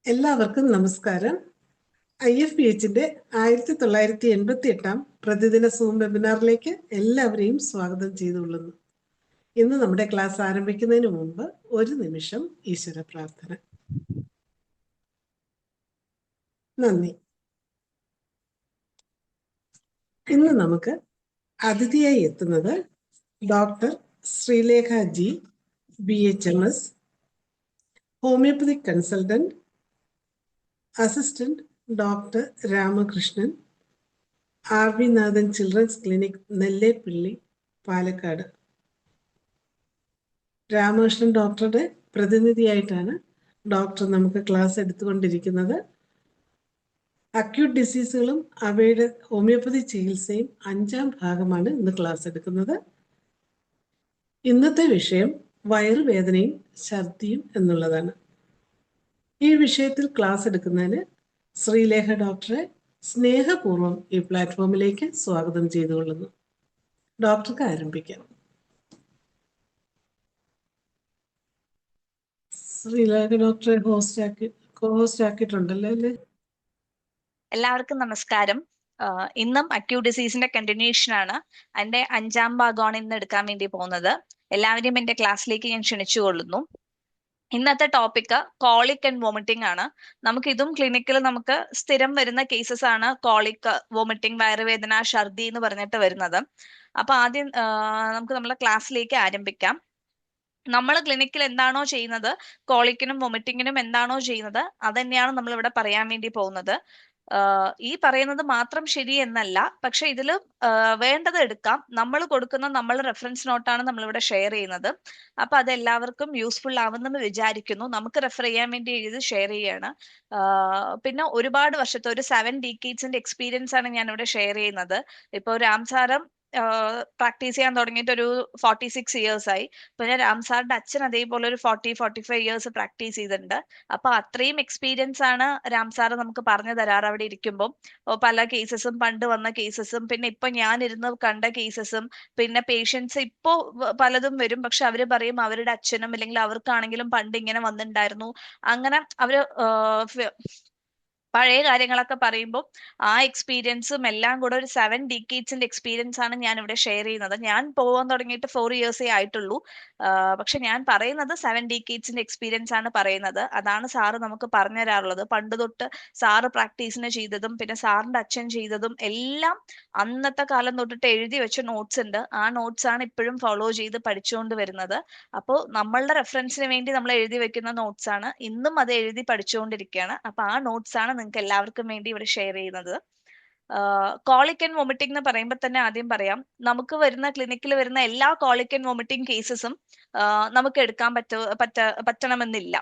എല്ലാവർക്കും നമസ്കാരം. IFPHന്റെ 1988 പ്രതിദിന സൂം വെബിനാറിലേക്ക് എല്ലാവരെയും സ്വാഗതം ചെയ്തുകൊള്ളുന്നു. ഇന്ന് നമ്മുടെ ക്ലാസ് ആരംഭിക്കുന്നതിന് മുമ്പ് ഒരു നിമിഷം ഈശ്വര പ്രാർത്ഥന. നന്ദി. ഇന്ന് നമുക്ക് അതിഥിയായി എത്തുന്നത് doctor Sreelekha G, BHMS, homoeopathic consultant, assistant doctor Ramakrishnan, RV നാഥൻ ചിൽഡ്രൻസ് ക്ലിനിക്, നെല്ലേപ്പിള്ളി, പാലക്കാട്. രാമകൃഷ്ണൻ ഡോക്ടറുടെ പ്രതിനിധിയായിട്ടാണ് ഡോക്ടർ നമുക്ക് ക്ലാസ് എടുത്തുകൊണ്ടിരിക്കുന്നത്. അക്യൂട്ട് ഡിസീസുകളും അവയുടെ ഹോമിയോപ്പതി ചികിത്സയും 5ാം ഭാഗമാണ് ഇന്ന് ക്ലാസ് എടുക്കുന്നത്. ഇന്നത്തെ വിഷയം വയറുവേദനയും ഛർദിയും എന്നുള്ളതാണ്. ഈ വിഷയത്തിൽ ക്ലാസ് എടുക്കുന്നതിന് ശ്രീലേഖ ഡോക്ടറെ സ്നേഹപൂർവ്വം ഈ പ്ലാറ്റ്ഫോമിലേക്ക് സ്വാഗതം ചെയ്തുകൊള്ളുന്നു. ഡോക്ടർക്ക് ആരംഭിക്കാം. ശ്രീലേഖ ഡോക്ടറെ ഹോസ്റ്റ് ആക്കിയിട്ടുണ്ടല്ലോ അല്ലേ? എല്ലാവർക്കും നമസ്കാരം. ഇന്നും അക്യൂട്ട് ഡിസീസിന്റെ കണ്ടിന്യൂഷൻ ആണ്. അതിന്റെ 5ാം ഭാഗമാണ് ഇന്ന് എടുക്കാൻ വേണ്ടി പോകുന്നത്. എല്ലാവരെയും എന്റെ ക്ലാസ്സിലേക്ക് ഞാൻ ക്ഷണിച്ചുകൊള്ളുന്നു. ഇന്നത്തെ ടോപ്പിക് കോളിക് ആൻഡ് വോമിറ്റിംഗ് ആണ്. നമുക്ക് ഇതും ക്ലിനിക്കിൽ നമുക്ക് സ്ഥിരം വരുന്ന കേസസ് ആണ്. കോളിക്, വോമിറ്റിംഗ്, വയറുവേദന, ഛർദി എന്ന് പറഞ്ഞിട്ട് വരുന്നത്. അപ്പൊ ആദ്യം നമുക്ക് നമ്മളെ ക്ലാസ്സിലേക്ക് ആരംഭിക്കാം. നമ്മൾ ക്ലിനിക്കിൽ എന്താണോ ചെയ്യുന്നത്, കോളിക്കിനും വൊമിറ്റിങ്ങിനും എന്താണോ ചെയ്യുന്നത്, അതന്നെയാണ് നമ്മൾ ഇവിടെ പറയാൻ വേണ്ടി പോകുന്നത്. ഈ പറയുന്നത് മാത്രം ശരി എന്നല്ല, പക്ഷെ ഇതിൽ വേണ്ടത് എടുക്കാം. നമ്മൾ കൊടുക്കുന്ന നമ്മൾ റെഫറൻസ് നോട്ടാണ് നമ്മളിവിടെ ഷെയർ ചെയ്യുന്നത്. അപ്പൊ അത് എല്ലാവർക്കും യൂസ്ഫുൾ ആവുന്നെന്ന് വിചാരിക്കുന്നു. നമുക്ക് റെഫർ ചെയ്യാൻ വേണ്ടി എഴുതി ഷെയർ ചെയ്യാണ്. പിന്നെ ഒരുപാട് വർഷത്തെ ഒരു 7 ഡീക്കേഡ്സിന്റെ എക്സ്പീരിയൻസ് ആണ് ഞാൻ ഇവിടെ ഷെയർ ചെയ്യുന്നത്. ഇപ്പൊ രാംസാരം പ്രാക്ടീസ് ചെയ്യാൻ തുടങ്ങിയിട്ട് ഒരു 46 ഇയേഴ്സ് ആയി. പിന്നെ രാംസാറിന്റെ അച്ഛൻ അതേപോലെ ഒരു 40-45 ഇയേഴ്സ് പ്രാക്ടീസ് ചെയ്തിട്ടുണ്ട്. അപ്പൊ അത്രയും എക്സ്പീരിയൻസ് ആണ് രാംസാർ നമുക്ക് പറഞ്ഞു തരാറ് അവിടെ ഇരിക്കുമ്പോൾ. പല കേസസും, പണ്ട് വന്ന കേസസും, പിന്നെ ഇപ്പൊ ഞാൻ ഇരുന്ന് കണ്ട കേസസും, പിന്നെ പേഷ്യൻസ് ഇപ്പോ പലതും വരും. പക്ഷെ അവര് പറയും അവരുടെ അച്ഛനും അല്ലെങ്കിൽ അവർക്കാണെങ്കിലും പണ്ട് ഇങ്ങനെ വന്നിട്ടുണ്ടായിരുന്നു. അങ്ങനെ അവര് പഴയ കാര്യങ്ങളൊക്കെ പറയുമ്പോൾ ആ എക്സ്പീരിയൻസും എല്ലാം കൂടെ ഒരു 7 ഡീക്കേഡ്സിന്റെ എക്സ്പീരിയൻസ് ആണ് ഞാൻ ഇവിടെ ഷെയർ ചെയ്യുന്നത്. ഞാൻ പോകാൻ തുടങ്ങിയിട്ട് 4 ഇയേഴ്സേ ആയിട്ടുള്ളൂ. പക്ഷെ ഞാൻ പറയുന്നത് 7 ഡീക്കേഡ്സിന്റെ എക്സ്പീരിയൻസ് ആണ് പറയുന്നത്. അതാണ് സാറ് നമുക്ക് പറഞ്ഞു തരാറുള്ളത്. പണ്ട് തൊട്ട് സാറ് പ്രാക്ടീസിന് ചെയ്തതും പിന്നെ സാറിന്റെ അച്ഛൻ ചെയ്തതും എല്ലാം അന്നത്തെ കാലം തൊട്ടിട്ട് എഴുതി വെച്ച നോട്ട്സ് ഉണ്ട്. ആ നോട്ട്സ് ആണ് ഇപ്പോഴും ഫോളോ ചെയ്ത് പഠിച്ചുകൊണ്ട് വരുന്നത്. അപ്പോൾ നമ്മളുടെ റെഫറൻസിന് വേണ്ടി നമ്മൾ എഴുതി വെക്കുന്ന നോട്ട്സ് ആണ്. ഇന്നും അത് എഴുതി പഠിച്ചുകൊണ്ടിരിക്കുകയാണ്. അപ്പൊ ആ നോട്ട്സ് ആണ് നിങ്ങൾക്ക് എല്ലാവർക്കും വേണ്ടി ഇവിടെ ഷെയർ ചെയ്യുന്നത്. കോളിക് ആൻഡ് വോമിറ്റിംഗ് എന്ന് പറയുമ്പോൾ തന്നെ ആദ്യം പറയാം, നമുക്ക് വരുന്ന ക്ലിനിക്കിൽ വരുന്ന എല്ലാ കോളിക് ആൻഡ് വോമിറ്റിംഗ് കേസസും നമുക്ക് എടുക്കാൻ പറ്റണമെന്നില്ല.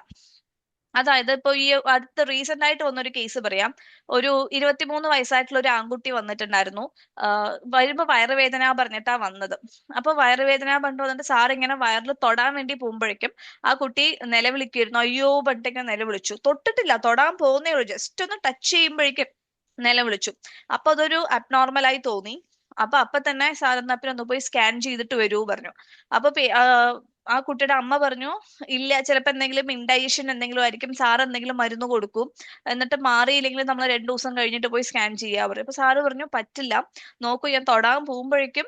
അതായത് ഇപ്പൊ ഈ അടുത്ത് റീസെന്റ് ആയിട്ട് വന്നൊരു കേസ് പറയാം. ഒരു 23 വയസ്സായിട്ടുള്ള ഒരു ആൺകുട്ടി വന്നിട്ടുണ്ടായിരുന്നു. വരുമ്പോ വയറുവേദന പറഞ്ഞിട്ടാ വന്നത്. അപ്പൊ വയറുവേദന പറഞ്ഞിട്ട് വന്നിട്ട് സാർ ഇങ്ങനെ വയറിൽ തൊടാൻ വേണ്ടി പോകുമ്പോഴേക്കും ആ കുട്ടി നിലവിളിക്കായിരുന്നു. അയ്യോ പറഞ്ഞിട്ട് നിലവിളിച്ചു. തൊട്ടിട്ടില്ല, തൊടാൻ പോകുന്നേ ഉള്ളൂ. ജസ്റ്റ് ഒന്ന് ടച്ച് ചെയ്യുമ്പോഴേക്കും നിലവിളിച്ചു. അപ്പൊ അതൊരു അബ്നോർമലായി തോന്നി. അപ്പൊ തന്നെ സാർ എന്നാ പിന്നെ ഒന്ന് പോയി സ്കാൻ ചെയ്തിട്ട് വരൂ പറഞ്ഞു. അപ്പൊ ആ കുട്ടിയുടെ അമ്മ പറഞ്ഞു ഇല്ല, ചിലപ്പോ എന്തെങ്കിലും ഇൻഡൈജഷൻ എന്തെങ്കിലും ആയിരിക്കും, സാർ എന്തെങ്കിലും മരുന്ന് കൊടുക്കും, എന്നിട്ട് മാറിയില്ലെങ്കിൽ നമ്മൾ 2 ദിവസം കഴിഞ്ഞിട്ട് പോയി സ്കാൻ ചെയ്യാ പറയും. അപ്പൊ സാറ് പറഞ്ഞു പറ്റില്ല, നോക്കൂ ഞാൻ തൊടാൻ പോകുമ്പോഴേക്കും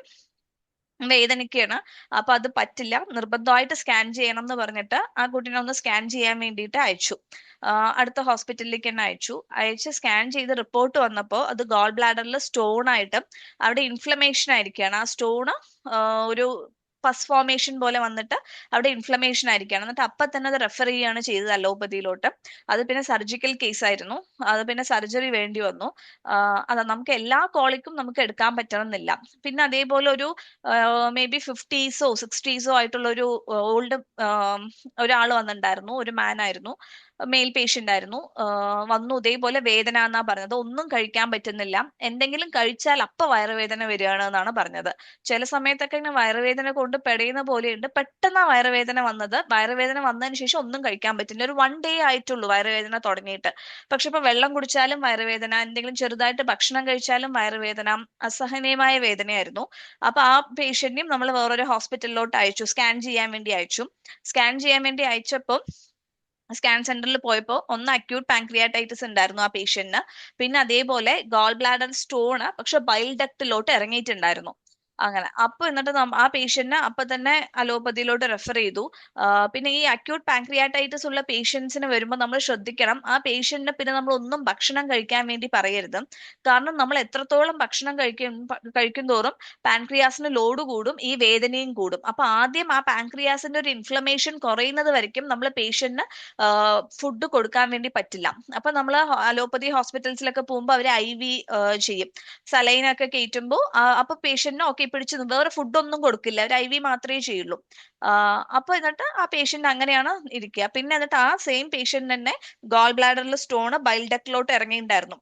വേദനിക്കുകയാണ്, അപ്പൊ അത് പറ്റില്ല, നിർബന്ധമായിട്ട് സ്കാൻ ചെയ്യണം എന്ന് പറഞ്ഞിട്ട് ആ കുട്ടീനെ ഒന്ന് സ്കാൻ ചെയ്യാൻ വേണ്ടിയിട്ട് അയച്ചു. അടുത്ത ഹോസ്പിറ്റലിലേക്ക് തന്നെ അയച്ച് സ്കാൻ ചെയ്ത് റിപ്പോർട്ട് വന്നപ്പോൾ അത് ഗോൾ ബ്ലാഡറിൽ സ്റ്റോൺ ആയിട്ട് അവിടെ ഇൻഫ്ലമേഷൻ ആയിരിക്കുകയാണ്. ആ സ്റ്റോണ് ഒരു പസ് ഫോർമേഷൻ പോലെ വന്നിട്ട് അവിടെ ഇൻഫ്ലമേഷൻ ആയിരിക്കുകയാണ്. എന്നിട്ട് അപ്പൊ തന്നെ അത് റെഫർ ചെയ്യുകയാണ് ചെയ്തത് അലോപ്പതിയിലോട്ട്. അത് പിന്നെ സർജിക്കൽ കേസ് ആയിരുന്നു. അത് പിന്നെ സർജറി വേണ്ടി വന്നു. അതാ നമുക്ക് എല്ലാ കോളിക്കും നമുക്ക് എടുക്കാൻ പറ്റണമെന്നില്ല. പിന്നെ അതേപോലെ ഒരു മേ ബി 50സോ 60സോ ആയിട്ടുള്ള ഒരു ഓൾഡ് ഒരാൾ വന്നിട്ടുണ്ടായിരുന്നു. ഒരു മാൻ ആയിരുന്നു, മെയിൽ പേഷ്യന്റ് ആയിരുന്നു. വന്നു ഇതേപോലെ വേദന എന്നാ പറഞ്ഞത്. ഒന്നും കഴിക്കാൻ പറ്റുന്നില്ല, എന്തെങ്കിലും കഴിച്ചാൽ അപ്പൊ വയറുവേദന വരികയാണ് എന്നാണ് പറഞ്ഞത്. ചില സമയത്തൊക്കെ ഇങ്ങനെ വയറുവേദന കൊണ്ട് പെടയുന്ന പോലെയുണ്ട്. പെട്ടെന്ന് വയറുവേദന വന്നത്. വയറുവേദന വന്നതിന് ശേഷം ഒന്നും കഴിക്കാൻ പറ്റില്ല. ഒരു 1 ഡേ ആയിട്ടുള്ളൂ വയറുവേദന തുടങ്ങിയിട്ട്. പക്ഷെ ഇപ്പൊ വെള്ളം കുടിച്ചാലും വയറുവേദന, എന്തെങ്കിലും ചെറുതായിട്ട് ഭക്ഷണം കഴിച്ചാലും വയറുവേദന, അസഹനീയമായ വേദനയായിരുന്നു. അപ്പൊ ആ പേഷ്യന്റിനും നമ്മൾ വേറൊരു ഹോസ്പിറ്റലിലോട്ട് അയച്ചു, സ്കാൻ ചെയ്യാൻ വേണ്ടി അയച്ചു. സ്കാൻ ചെയ്യാൻ വേണ്ടി അയച്ചപ്പോൾ സ്കാൻ സെന്ററിൽ പോയപ്പോൾ ഒന്ന് അക്യൂട്ട് പാൻക്രിയാറ്റൈറ്റിസ് ഉണ്ടായിരുന്നു ആ പേഷ്യന്റിന്. പിന്നെ അതേപോലെ ഗോൾ ബ്ലാഡർ സ്റ്റോണ് പക്ഷെ ബൈൽ ഡക്റ്റിലോട്ട് ഇറങ്ങിയിട്ടുണ്ടായിരുന്നു. അങ്ങനെ അപ്പൊ എന്നിട്ട് ആ പേഷ്യന്റിനെ അപ്പൊ തന്നെ അലോപ്പതിയിലോട്ട് റെഫർ ചെയ്തു. പിന്നെ ഈ അക്യൂട്ട് പാൻക്രിയാറ്റൈറ്റിസ് ഉള്ള പേഷ്യൻസിന് വരുമ്പോൾ നമ്മൾ ശ്രദ്ധിക്കണം, ആ പേഷ്യന്റിന് പിന്നെ നമ്മൾ ഒന്നും ഭക്ഷണം കഴിക്കാൻ വേണ്ടി പറയരുത്. കാരണം നമ്മൾ എത്രത്തോളം ഭക്ഷണം കഴിക്കും തോറും പാൻക്രിയാസിന് ലോഡ് കൂടും, ഈ വേദനയും കൂടും. അപ്പൊ ആദ്യം ആ പാൻക്രിയാസിന്റെ ഒരു ഇൻഫ്ലമേഷൻ കുറയുന്നത് വരയ്ക്കും നമ്മൾ പേഷ്യന്റിന് ഫുഡ് കൊടുക്കാൻ വേണ്ടി പറ്റില്ല. അപ്പൊ നമ്മൾ അലോപ്പതി ഹോസ്പിറ്റൽസിലൊക്കെ പോകുമ്പോൾ അവർ IV ചെയ്യും, സലൈനൊക്കെ കയറ്റുമ്പോൾ അപ്പൊ പേഷ്യന്റിന് ഓക്കെ പിടിച്ചു, വേറെ ഫുഡ് ഒന്നും കൊടുക്കില്ല, ഒരു IV മാത്രമേ ചെയ്യുള്ളൂ. അപ്പൊ എന്നിട്ട് ആ പേഷ്യന്റ് അങ്ങനെയാണ് ഇരിക്കുക. പിന്നെ എന്നിട്ട് ആ സെയിം പേഷ്യന്റ് തന്നെ ഗോൾ ബ്ലാഡറിൽ സ്റ്റോണ് ബൈൽ ഡക്റ്റിലോട്ട് ഇറങ്ങിയിട്ടുണ്ടായിരുന്നു.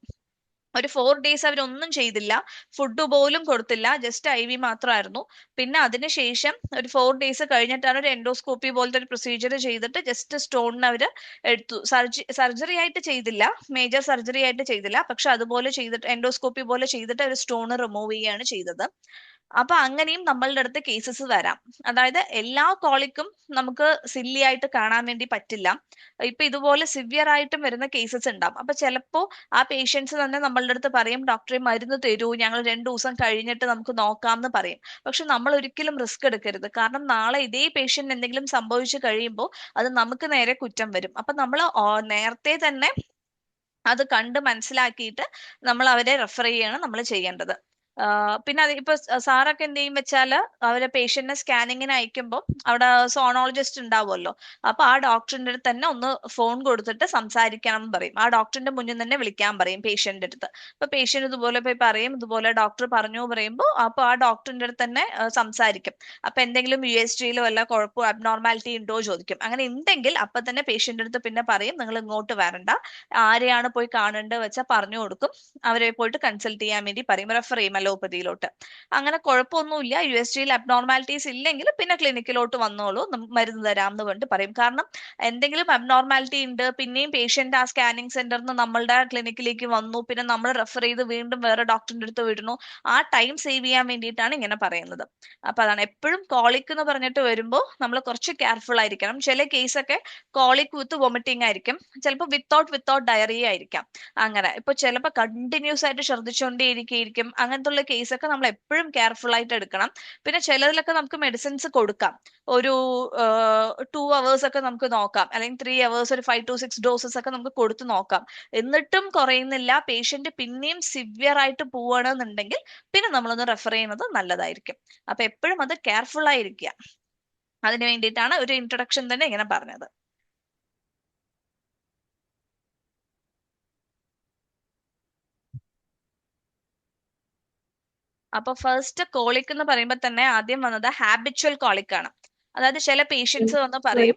ഒരു 4 days അവരൊന്നും ചെയ്തില്ല, ഫുഡ് പോലും കൊടുത്തില്ല, ജസ്റ്റ് IV മാത്രമായിരുന്നു. പിന്നെ അതിനുശേഷം ഒരു 4 days കഴിഞ്ഞിട്ടാണ് ഒരു എൻഡോസ്കോപ്പി പോലത്തെ ഒരു പ്രൊസീജിയർ ചെയ്തിട്ട് ജസ്റ്റ് സ്റ്റോണിന് അവര് എടുത്തു. സർജറി ആയിട്ട് ചെയ്തില്ല, മേജർ സർജറി ആയിട്ട് ചെയ്തില്ല, പക്ഷെ അതുപോലെ ചെയ്തിട്ട് എൻഡോസ്കോപ്പി പോലെ ചെയ്തിട്ട് ഒരു സ്റ്റോൺ റിമൂവ് ചെയ്യുകയാണ് ചെയ്തത്. അപ്പൊ അങ്ങനെയും നമ്മളുടെ അടുത്ത് കേസസ് വരാം. അതായത് എല്ലാ കോളിക്കും നമുക്ക് സില്ലി ആയിട്ട് കാണാൻ വേണ്ടി പറ്റില്ല. ഇപ്പൊ ഇതുപോലെ സിവിയർ ആയിട്ടും വരുന്ന കേസസ് ഉണ്ടാവും. അപ്പൊ ചിലപ്പോ ആ പേഷ്യൻസ് തന്നെ നമ്മളുടെ അടുത്ത് പറയും, ഡോക്ടറെ മരുന്ന് തരൂ, ഞങ്ങൾ 2 ദിവസം കഴിഞ്ഞിട്ട് നമുക്ക് നോക്കാം എന്ന് പറയും. പക്ഷെ നമ്മൾ ഒരിക്കലും റിസ്ക് എടുക്കരുത്. കാരണം നാളെ ഇതേ പേഷ്യന്റ് എന്തെങ്കിലും സംഭവിച്ചു കഴിയുമ്പോൾ അത് നമുക്ക് നേരെ കുറ്റം വരും. അപ്പൊ നമ്മൾ നേരത്തെ തന്നെ അത് കണ്ട് മനസ്സിലാക്കിയിട്ട് നമ്മൾ അവരെ റെഫർ ചെയ്യാണ് നമ്മൾ ചെയ്യേണ്ടത്. പിന്നെ അത് ഇപ്പൊ സാറൊക്കെ എന്ത് ചെയ്യും വെച്ചാല് അവരെ പേഷ്യന്റിനെ സ്കാനിങ്ങിന് അയക്കുമ്പോൾ അവിടെ സോണോളജിസ്റ്റ് ഉണ്ടാവുമല്ലോ, അപ്പൊ ആ ഡോക്ടറിന്റെ അടുത്ത് തന്നെ ഒന്ന് ഫോൺ കൊടുത്തിട്ട് സംസാരിക്കണം എന്ന് പറയും. ആ ഡോക്ടറിന്റെ മുന്നിൽ തന്നെ വിളിക്കാൻ പറയും പേഷ്യന്റിന്റെ അടുത്ത്. അപ്പൊ പേഷ്യന്റ് ഇതുപോലെ പോയി പറയും, ഇതുപോലെ ഡോക്ടർ പറഞ്ഞു പറയുമ്പോൾ അപ്പൊ ആ ഡോക്ടറിന്റെ അടുത്ത് തന്നെ സംസാരിക്കും. അപ്പൊ എന്തെങ്കിലും USGയിൽ വല്ല കുഴപ്പമോ അബ്നോർമാലിറ്റി ഉണ്ടോ ചോദിക്കും. അങ്ങനെ ഉണ്ടെങ്കിൽ അപ്പൊ തന്നെ പേഷ്യന്റ് അടുത്ത് പിന്നെ പറയും, നിങ്ങൾ ഇങ്ങോട്ട് വരണ്ട, ആരെയാണ് പോയി കാണേണ്ടത് വെച്ചാൽ പറഞ്ഞു കൊടുക്കും, അവരെ പോയിട്ട് കൺസൾട്ട് ചെയ്യാൻ വേണ്ടി പറയും, റെഫർ ചെയ്യും അലോപ്പതിയിലോട്ട്. അങ്ങനെ കുഴപ്പമൊന്നുമില്ല, USGയിൽ അബ്നോർമാലിറ്റീസ് ഇല്ലെങ്കിൽ പിന്നെ ക്ലിനിക്കിലോട്ട് വന്നോളൂ, മരുന്ന് തരാം എന്ന് പറഞ്ഞിട്ട് പറയും. കാരണം എന്തെങ്കിലും അബ്നോർമാലിറ്റി ഉണ്ട്, പിന്നെയും പേഷ്യന്റ് ആ സ്കാനിങ് സെന്ററിൽ നിന്ന് നമ്മളുടെ ക്ലിനിക്കിലേക്ക് വന്നു, പിന്നെ നമ്മൾ റെഫർ ചെയ്ത് വീണ്ടും വേറെ ഡോക്ടറിന്റെ അടുത്ത് വിടുന്നു, ആ ടൈം സേവ് ചെയ്യാൻ വേണ്ടിയിട്ടാണ് ഇങ്ങനെ പറയുന്നത്. അപ്പൊ അതാണ് എപ്പോഴും കോളിക് എന്ന് പറഞ്ഞിട്ട് വരുമ്പോൾ നമ്മൾ കുറച്ച് കെയർഫുൾ ആയിരിക്കണം. ചില കേസൊക്കെ കോളിക് വിത്ത് വൊമിറ്റിംഗ് ആയിരിക്കും, ചിലപ്പോൾ വിത്തൗട്ട് ഡയറിയ ആയിരിക്കാം. അങ്ങനെ ഇപ്പൊ ചിലപ്പോൾ കണ്ടിന്യൂസ് ആയിട്ട് ഛർദ്ദിച്ചുകൊണ്ടേയിരിക്കും, അങ്ങനത്തെ ഉള്ള കേസൊക്കെ നമ്മൾ എപ്പോഴും കെയർഫുൾ ആയിട്ട് എടുക്കണം. പിന്നെ ചിലതിലൊക്കെ നമുക്ക് മെഡിസിൻസ് കൊടുക്കാം, ഒരു 2 hours ഒക്കെ നമുക്ക് നോക്കാം, അല്ലെങ്കിൽ 3 hours ഒരു 5 to 6 doses ഒക്കെ നമുക്ക് കൊടുത്തു നോക്കാം. എന്നിട്ടും കുറയുന്നില്ല, പേഷ്യന്റ് പിന്നെയും സിവിയർ ആയിട്ട് പോവുകയാണെന്നുണ്ടെങ്കിൽ പിന്നെ നമ്മളൊന്ന് റെഫർ ചെയ്യുന്നത് നല്ലതായിരിക്കും. അപ്പൊ എപ്പോഴും അത് കെയർഫുൾ ആയിരിക്കുക. അതിന് വേണ്ടിയിട്ടാണ് ഒരു ഇൻട്രൊഡക്ഷൻ തന്നെ ഇങ്ങനെ പറഞ്ഞത്. അപ്പൊ ഫസ്റ്റ് കോളിക് എന്ന് പറയുമ്പോൾ തന്നെ ആദ്യം വന്നത് ഹാബിച്വൽ കോളിക് ആണ്. അതായത് ചില പേഷ്യൻസ് വന്ന് പറയും,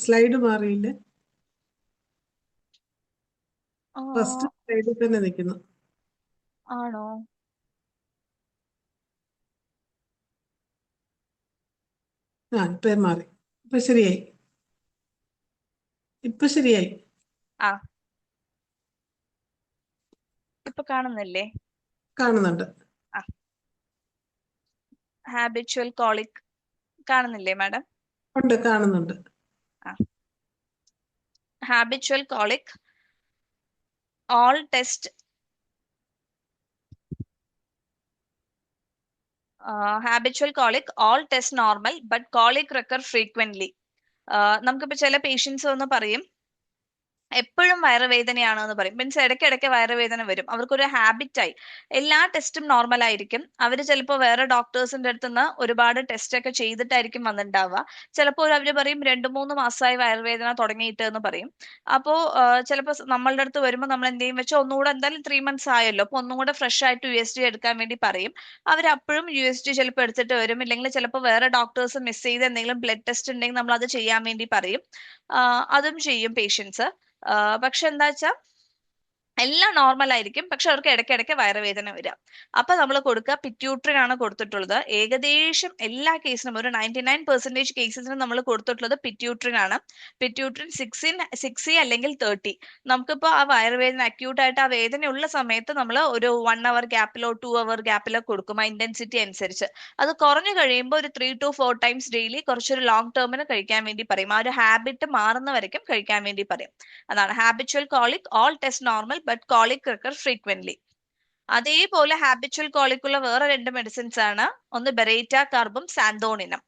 സ്ലൈഡ് മാറിയില്ല, "ആ, ഫസ്റ്റ് സ്ലൈഡിൽ തന്നെ നിൽക്കുന്നു. ആണോ, ഇപ്പൊ മാറി, ഇപ്പൊ ശരിയായി, ഇപ്പൊ ശരിയായി. ആ ഇപ്പൊ കാണുന്നില്ലേ? കാണുന്നുണ്ട്. ആ ഹാബിച്വൽ കോളിക് കാണുന്നില്ലേ മാഡം? ഉണ്ട്, കാണുന്നുണ്ട്. ആ habitual colic all test habitual colic all test normal but colic recur frequently. നമുക്കിപ്പോ ചില പേഷ്യൻസ് വന്ന് പറയും എപ്പോഴും വയറുവേദനയാണോ എന്ന് പറയും. മീൻസ് ഇടയ്ക്കിടയ്ക്ക് വയറുവേദന വരും, അവർക്കൊരു ഹാബിറ്റായി. എല്ലാ ടെസ്റ്റും നോർമൽ ആയിരിക്കും, അവർ ചിലപ്പോൾ വേറെ ഡോക്ടേഴ്സിന്റെ അടുത്ത് നിന്ന് ഒരുപാട് ടെസ്റ്റ് ഒക്കെ ചെയ്തിട്ടായിരിക്കും വന്നിട്ടുണ്ടാവുക. ചിലപ്പോൾ അവർ പറയും 2-3 മാസമായി വയറുവേദന തുടങ്ങിയിട്ട് എന്ന് പറയും. അപ്പോൾ ചിലപ്പോൾ നമ്മളുടെ അടുത്ത് വരുമ്പോൾ നമ്മൾ എന്ത് ചെയ്യും വെച്ചാൽ ഒന്നുകൂടെ എന്തായാലും 3 months ആയല്ലോ, അപ്പൊ ഒന്നും കൂടെ ഫ്രഷ് ആയിട്ട് USG എടുക്കാൻ വേണ്ടി പറയും. അവർ അപ്പോഴും USG ചിലപ്പോൾ എടുത്തിട്ട് വരും, ഇല്ലെങ്കിൽ ചിലപ്പോൾ വേറെ ഡോക്ടേഴ്സ് മിസ് ചെയ്ത് എന്തെങ്കിലും ബ്ലഡ് ടെസ്റ്റ് ഉണ്ടെങ്കിൽ നമ്മൾ അത് ചെയ്യാൻ വേണ്ടി പറയും. അതും ചെയ്യും പേഷ്യൻസ്. പക്ഷെ എന്താ വെച്ചാ എല്ലാം നോർമൽ ആയിരിക്കും, പക്ഷെ അവർക്ക് ഇടയ്ക്കിടയ്ക്ക് വയറുവേദന വരിക. അപ്പൊ നമ്മൾ കൊടുക്കുക പിറ്റ്യൂട്രിൻ ആണ് കൊടുത്തിട്ടുള്ളത്. ഏകദേശം എല്ലാ കേസിനും ഒരു 99% കേസസിനും നമ്മൾ കൊടുത്തിട്ടുള്ളത് പിറ്റ്യൂട്രിൻ ആണ്. പിറ്റ്യൂട്രിൻ 6 അല്ലെങ്കിൽ 30. നമുക്കിപ്പോ ആ വയറുവേദന അക്യൂട്ട് ആയിട്ട് ആ വേദനയുള്ള സമയത്ത് നമ്മൾ ഒരു 1 hour ഗ്യാപ്പിലോ 2 hour ഗ്യാപ്പിലോ കൊടുക്കും, ആ ഇന്റൻസിറ്റി അനുസരിച്ച്. അത് കുറഞ്ഞു കഴിയുമ്പോൾ ഒരു 3 to 4 times ഡെയിലി കുറച്ചൊരു ലോങ് ടേമിന് കഴിക്കാൻ വേണ്ടി പറയും. ആ ഒരു ഹാബിറ്റ് മാറുന്ന വരയ്ക്കും കഴിക്കാൻ വേണ്ടി പറയും. അതാണ് habitual colic all test normal but colic recur frequently. അതേപോലെ ഹാബിച്വൽ കോളിക്കുള്ള വേറെ 2 മെഡിസിൻസ് ആണ്. ഒന്ന് ബെറേറ്റ കാർബും സാന്തോണിനും.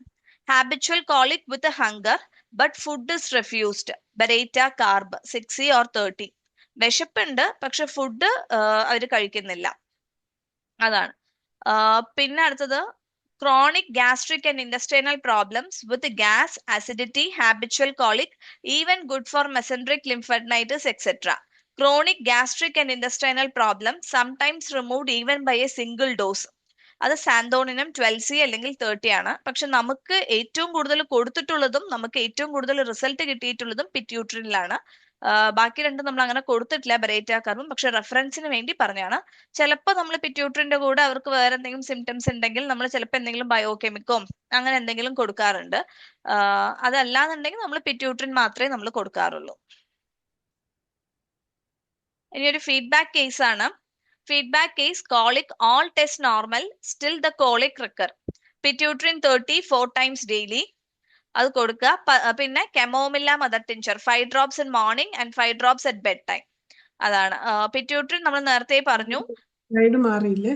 Habitual colic with hunger but food is refused, baryta carb 6 or 30. വിശപ്പുണ്ട് പക്ഷെ ഫുഡ് അവർ കഴിക്കുന്നില്ല. അതാണ്. പിന്നെ അടുത്തത് chronic gastric and intestinal problems with gas, acidity, habitual colic, even good for mesenteric lymphadenitis, etc. Chronic gastric and intestinal problems sometimes removed even by a single dose. അത് സാന്തോണിനും 12C അല്ലെങ്കിൽ 30 ആണ്. പക്ഷെ നമുക്ക് ഏറ്റവും കൂടുതൽ കൊടുത്തിട്ടുള്ളതും നമുക്ക് ഏറ്റവും കൂടുതൽ റിസൾട്ട് കിട്ടിയിട്ടുള്ളതും പിറ്റ്യൂട്രിനിലാണ്. ബാക്കി രണ്ടും നമ്മൾ അങ്ങനെ കൊടുത്തിട്ടില്ല ബെറേറ്റ കാർബും, പക്ഷെ റെഫറൻസിന് വേണ്ടി പറഞ്ഞാണ്. ചിലപ്പോൾ നമ്മൾ പിറ്റ്യൂട്രിന്റെ കൂടെ അവർക്ക് വേറെ എന്തെങ്കിലും സിംറ്റംസ് ഉണ്ടെങ്കിൽ നമ്മൾ ചിലപ്പോൾ എന്തെങ്കിലും ബയോകെമിക്കോ അങ്ങനെ എന്തെങ്കിലും കൊടുക്കാറുണ്ട്. അതല്ലാന്നുണ്ടെങ്കിൽ നമ്മൾ പിറ്റ്യൂട്രിൻ മാത്രമേ നമ്മൾ കൊടുക്കാറുള്ളൂ. ഇനി ഒരു ഫീഡ്ബാക്ക് കേസ് ആണ്. Feedback case colic all test normal still the colic recur. Pituitrin 30 4 times daily അത് കൊടുക്കുക. പിന്നെ chamomilla mother tincture 5 drops in morning and 5 drops at bed time. അതാണ്. പിറ്റ്യൂട്രിൻ നമ്മൾ നേരത്തെ പറഞ്ഞു. സ്ലൈഡ് മാറിയില്ലേ?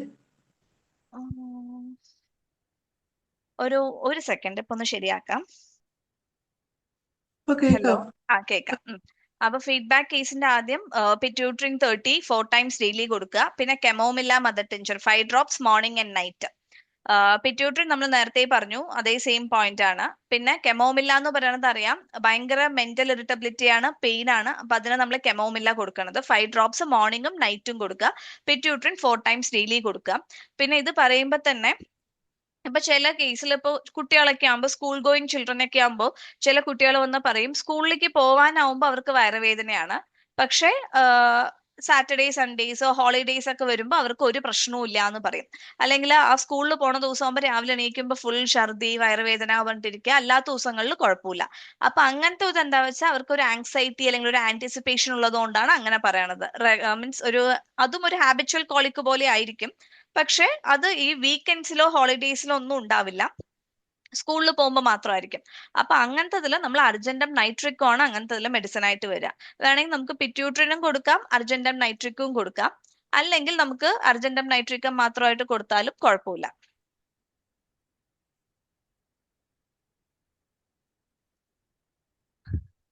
ഒരു സെക്കൻഡ് ഇപ്പൊ ഒന്ന് ശരിയാക്കാം. ഇപ്പൊ ഹലോ, കേൾക്കാം. കേൾക്കാം. അപ്പൊ ഫീഡ്ബാക്ക് കേസിന്റെ ആദ്യം പിറ്റ്യൂട്രിൻ 30 4 times ഡെയിലി കൊടുക്കുക. പിന്നെ chamomilla mother tincture 5 drops morning and night. Pituitrin നമ്മൾ നേരത്തെ പറഞ്ഞു, അതേ സെയിം പോയിന്റ് ആണ്. പിന്നെ കെമോമില്ല എന്ന് പറയുന്നത് അറിയാം, ഭയങ്കര മെന്റൽ ഇറിറ്റബിലിറ്റി ആണ്, പെയിൻ ആണ്. അപ്പൊ അതിന് നമ്മൾ കെമോമില്ല കൊടുക്കുന്നത് 5 drops മോർണിംഗും നൈറ്റും കൊടുക്കുക. പിറ്റ്യൂട്രിൻ 4 times ഡെയിലി കൊടുക്കുക. പിന്നെ ഇത് പറയുമ്പോൾ തന്നെ ഇപ്പൊ ചില കേസിൽ ഇപ്പൊ കുട്ടികളൊക്കെ ആകുമ്പോൾ സ്കൂൾ ഗോയിങ് ചിൽഡ്രൻ ഒക്കെ ആകുമ്പോൾ ചില കുട്ടികൾ വന്ന് പറയും സ്കൂളിലേക്ക് പോവാനാവുമ്പോൾ അവർക്ക് വയറുവേദനയാണ്, പക്ഷെ സാറ്റർഡേ സൺഡേസ് ഹോളിഡേയ്സ് ഒക്കെ വരുമ്പോൾ അവർക്ക് ഒരു പ്രശ്നവും ഇല്ല എന്ന് പറയും. അല്ലെങ്കിൽ ആ സ്കൂളിൽ പോണ ദിവസം ആകുമ്പോൾ രാവിലെ എണീക്കുമ്പോൾ ഫുൾ ഛർദി വയറുവേദന പറഞ്ഞിട്ടിരിക്കുക, അല്ലാത്ത ദിവസങ്ങളിൽ കുഴപ്പമില്ല. അപ്പൊ അങ്ങനത്തെ ഇത് എന്താ വെച്ചാൽ അവർക്ക് ഒരു ആങ്സൈറ്റി അല്ലെങ്കിൽ ഒരു ആന്റിസിപ്പേഷൻ ഉള്ളതുകൊണ്ടാണ് അങ്ങനെ പറയണത്. മീൻസ് അതും ഒരു ഹാബിച്വൽ കോളിക് പോലെ ആയിരിക്കും, പക്ഷെ അത് ഈ വീക്കെൻഡ്സിലോ ഹോളിഡേയ്സിലോ ഒന്നും ഉണ്ടാവില്ല, സ്കൂളിൽ പോകുമ്പോൾ മാത്രമായിരിക്കും. അപ്പൊ അങ്ങനത്തതിൽ നമ്മൾ അർജന്റം നൈട്രിക്കോ ആണ് അങ്ങനത്തതിൽ മെഡിസിൻ ആയിട്ട് വരിക. വേണമെങ്കിൽ നമുക്ക് പിറ്റ്യൂട്രിനും കൊടുക്കാം, അർജന്റം നൈട്രിക്കും കൊടുക്കാം, അല്ലെങ്കിൽ നമുക്ക് അർജന്റം നൈട്രിക്കം മാത്രമായിട്ട് കൊടുത്താലും കുഴപ്പമില്ല.